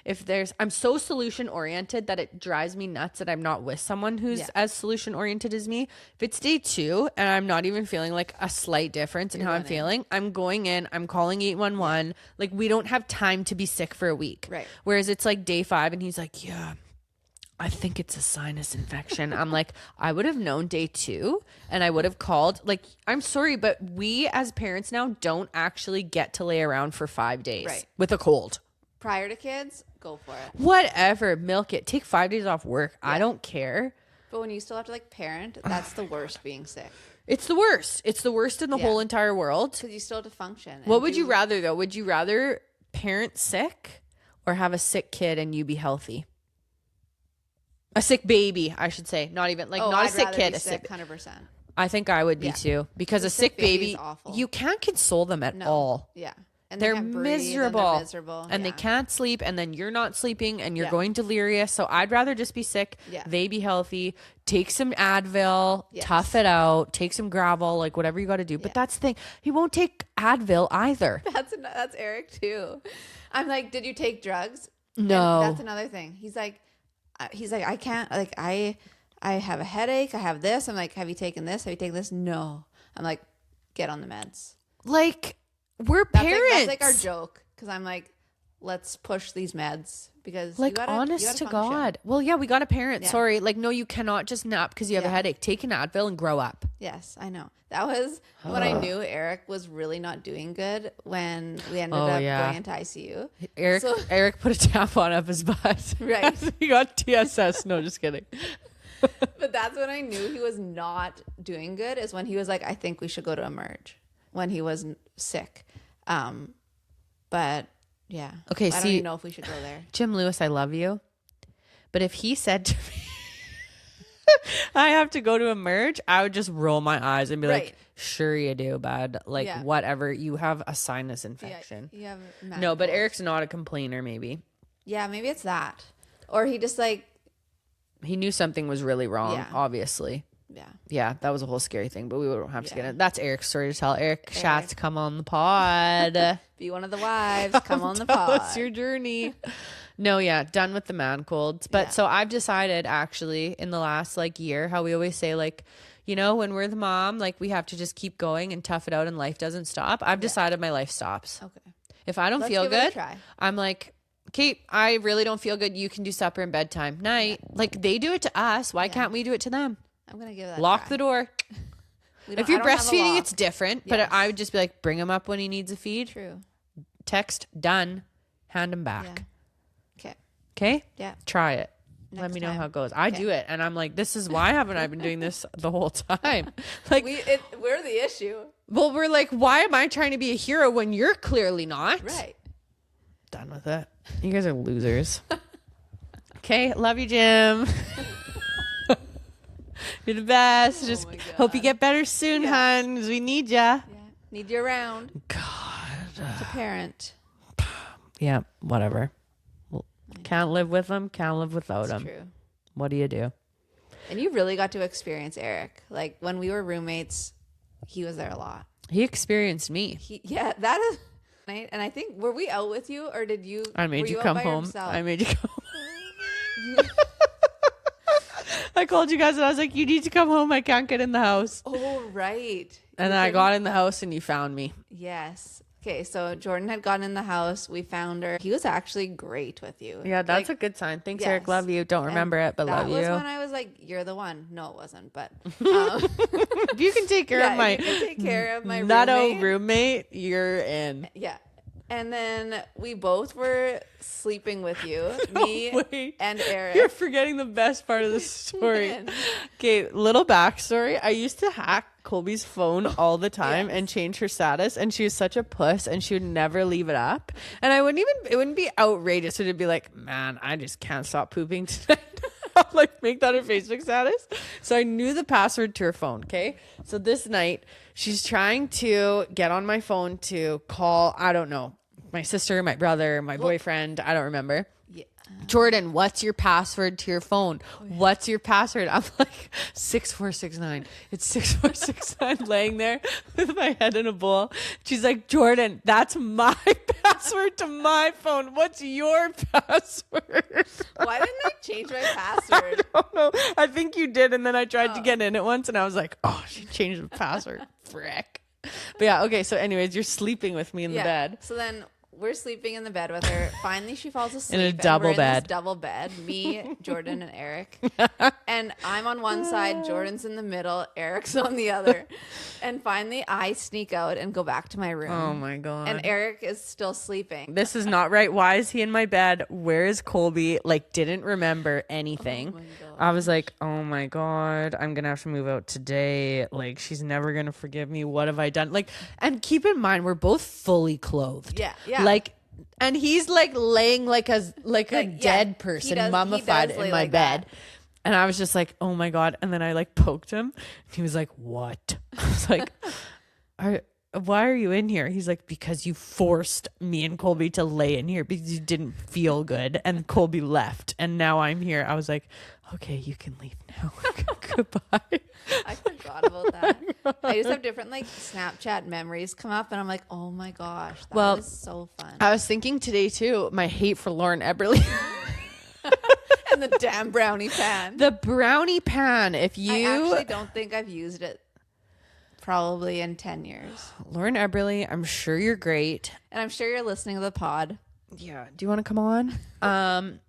I'm so solution oriented that it drives me nuts that I'm not with someone who's as solution oriented as me. If it's day 2 and I'm not even feeling like a slight difference in how I'm feeling, I'm going in, I'm calling 811. Yeah. Like we don't have time to be sick for a week. Right. Whereas it's like day 5 and he's like, yeah, I think it's a sinus infection. I'm like, I would have known day 2 and I would have called. Like, I'm sorry, but we as parents now don't actually get to lay around for 5 days with a cold. Prior to kids, go for it. Whatever. Milk it. Take 5 days off work. Yeah. I don't care. But when you still have to like parent, that's the worst being sick. It's the worst. It's the worst in the whole entire world. Because you still have to function. What would you rather though? Would you rather parent sick or have a sick kid and you be healthy? A sick baby, I should say. Not even like not a sick kid. A sick 100%. I think I would be too, because a sick baby, you can't console them at all. Yeah, and they're miserable, and they can't sleep, and then you're not sleeping, and you're going delirious. So I'd rather just be sick. Yeah. They be healthy. Take some Advil, tough it out. Take some Gravel, like whatever you got to do. But that's the thing. He won't take Advil either. That's Eric too. I'm like, did you take drugs? No. And that's another thing. He's like, I can't, like, I have a headache. I have this. I'm like, have you taken this? Have you taken this? No. I'm like, get on the meds. Like, we're parents. That's like our joke. Because I'm like, let's push these meds. Because like, honest to God. Well, yeah, we got a parent. Yeah. Sorry. Like, no, you cannot just nap because you have a headache. Take an Advil and grow up. Yes, I know. That was when I knew Eric was really not doing good, when we ended up going into ICU. Eric put a tampon up his butt. Right. He got TSS. No, just kidding. But that's when I knew he was not doing good, is when he was like, I think we should go to Emerge, when he was sick. But yeah. Okay, I don't even know if we should go there. Jim Lewis, I love you. But if he said to me, I have to go to Emerge, I would just roll my eyes and be like, sure you do, bud. Like, whatever. You have a sinus infection. Yeah, no, but Eric's not a complainer, maybe. Yeah, maybe it's that. Or he just like... He knew something was really wrong, obviously. Yeah. Yeah, that was a whole scary thing, but we don't have to get it. That's Eric's story to tell. Eric Schatz, come on the pod. Be one of the wives. Come on the pod. It's your journey. No, yeah, done with the man colds. But so I've decided, actually, in the last like year, how we always say, like, you know, when we're the mom, like, we have to just keep going and tough it out and life doesn't stop. I've decided my life stops. Okay. If I don't feel good, I'm like, okay, I really don't feel good. You can do supper and bedtime. Night. Yeah. Like, they do it to us. Why can't we do it to them? I'm going to give that Lock the door. If you're breastfeeding, it's different. Yes. But I would just be like, bring him up when he needs a feed. True. Text, done. Hand him back. Yeah. Okay. Okay? Yeah. Try it. Let me know how it goes. I do it. And I'm like, this is why haven't I been doing this the whole time? Like, we're the issue. Well, we're like, why am I trying to be a hero when you're clearly not? Right. Done with it. You guys are losers. Okay. Love you, Jim. You're the best. Just hope you get better soon, hon, because we need ya. Yeah. Need you around. God. To parent. Yeah, whatever. Can't live with them. Can't live without them. True. What do you do? And you really got to experience Eric. Like, when we were roommates, he was there a lot. He experienced me. That is... And I think, were we out with you, or did you... I made you come home. Yourself? I made you come home. I called you guys and I was like, you need to come home. I can't get in the house. Oh, right. And then I got in the house and you found me. Yes. Okay, so Jordhan had gotten in the house. We found her. He was actually great with you. Yeah, that's a good sign. Thanks, Eric. Love you. Don't remember it, but love you. That was when I was like, you're the one. No, it wasn't, but... if you can take care of my... you can take care of my roommate, you're in. Yeah. And then we both were sleeping with you, me and Eric. You're forgetting the best part of the story. Okay, little backstory. I used to hack Kolby's phone all the time and change her status, and she was such a puss and she would never leave it up. And it wouldn't be outrageous. It'd be like, man, I just can't stop pooping tonight. I'll like make that her Facebook status. So I knew the password to her phone. Okay. So this night she's trying to get on my phone to call, I don't know, my sister, my brother, my boyfriend. I don't remember. Yeah. Jordan, what's your password to your phone? What's your password? I'm like 6469. It's 6469 laying there with my head in a bowl. She's like, Jordan, that's my password to my phone. What's your password? Why didn't I change my password? I don't know. I think you did. And then I tried to get in it once and I was like, oh, she changed the password. Frick. But yeah, okay. So anyways, you're sleeping with me in the bed. So then we're sleeping in the bed with her. Finally, she falls asleep. In a double and we're bed. In this double bed. Me, Jordan, and Eric. And I'm on one side. Jordan's in the middle. Eric's on the other. And finally, I sneak out and go back to my room. Oh my God. And Eric is still sleeping. This is not right. Why is he in my bed? Where is Kolby? Like, didn't remember anything. Oh my God. I was like, oh my God, I'm going to have to move out today. Like, she's never going to forgive me. What have I done? Like, and keep in mind, we're both fully clothed. Yeah. Yeah. Like, and he's like laying like a dead person, mummified in my bed. And I was just like, oh my God. And then I like poked him. And he was like, what? I was like, why are you in here? He's like, because you forced me and Kolby to lay in here because you didn't feel good. And Kolby left. And now I'm here. I was like, okay, you can leave now. Goodbye. I forgot about that. I just have different like Snapchat memories come up and I'm like, oh my gosh, that was so fun. I was thinking today too, my hate for Lauren Eberle. And the damn brownie pan. The brownie pan. If you I actually don't think I've used it probably in 10 years. Lauren Eberle, I'm sure you're great. And I'm sure you're listening to the pod. Yeah. Do you want to come on?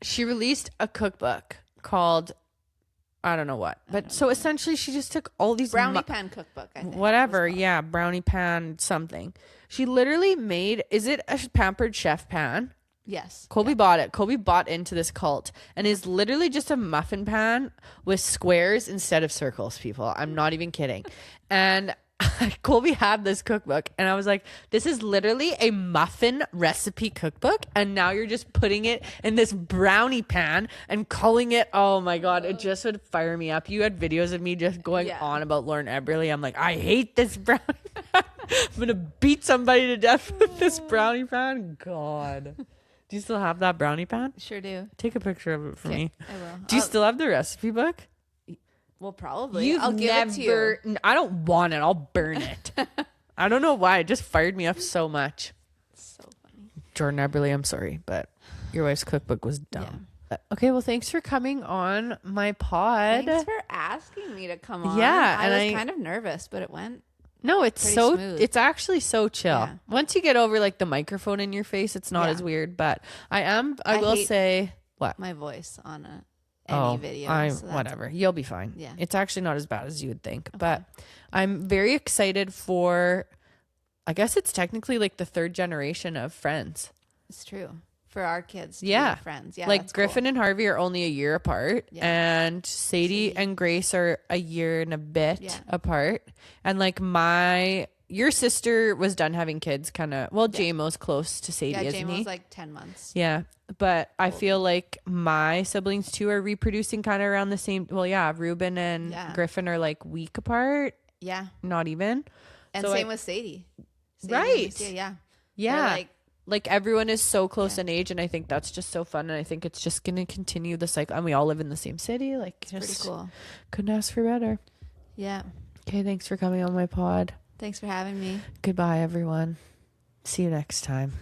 She released a cookbook called I don't know what. But so essentially she just took all these Brownie pan cookbook, I think. Whatever. Yeah. Brownie pan something. She literally made, is it a Pampered Chef pan? Yes. Kolby bought it. Kolby bought into this cult and is literally just a muffin pan with squares instead of circles, people. I'm not even kidding. And Kolby had this cookbook and I was like, this is literally a muffin recipe cookbook. And now you're just putting it in this brownie pan and calling it, oh my God, it just would fire me up. You had videos of me just going on about Lauren Eberle. I'm like, I hate this brownie pan. I'm going to beat somebody to death with this brownie pan. God. Do you still have that brownie pan? Sure do. Take a picture of it for me. I will. Do you still have the recipe book? Well, probably. I'll give it to you. I don't want it. I'll burn it. I don't know why. It just fired me up so much. So funny. Jordan Eberle, I'm sorry, but your wife's cookbook was dumb. Yeah. Okay, well, thanks for coming on my pod. Thanks for asking me to come on. Yeah. I was kind of nervous, but it went. No, it's pretty so smooth. It's actually so chill. Yeah. Once you get over like the microphone in your face, it's not as weird. But I will say what my voice on any video. Whatever. You'll be fine. Yeah. It's actually not as bad as you would think. Okay. But I'm very excited for, I guess it's technically like the third generation of friends. It's true. For our kids to be friends. Yeah. Like Griffin and Harvey are only a year apart. Yeah. And Sadie and Grace are a year and a bit apart. And like your sister was done having kids kind of, JMO's close to Sadie, isn't he? JMO's like 10 months. Yeah. But I feel like my siblings too are reproducing kind of around the same. Well, yeah, Ruben and Griffin are like week apart. Yeah. Not even. And so same with Sadie. Right. Yeah. Yeah. Like everyone is so close in age, and I think that's just so fun. And I think it's just going to continue the cycle. And we all live in the same city. Like, it's pretty cool. Couldn't ask for better. Yeah. Okay. Thanks for coming on my pod. Thanks for having me. Goodbye, everyone. See you next time.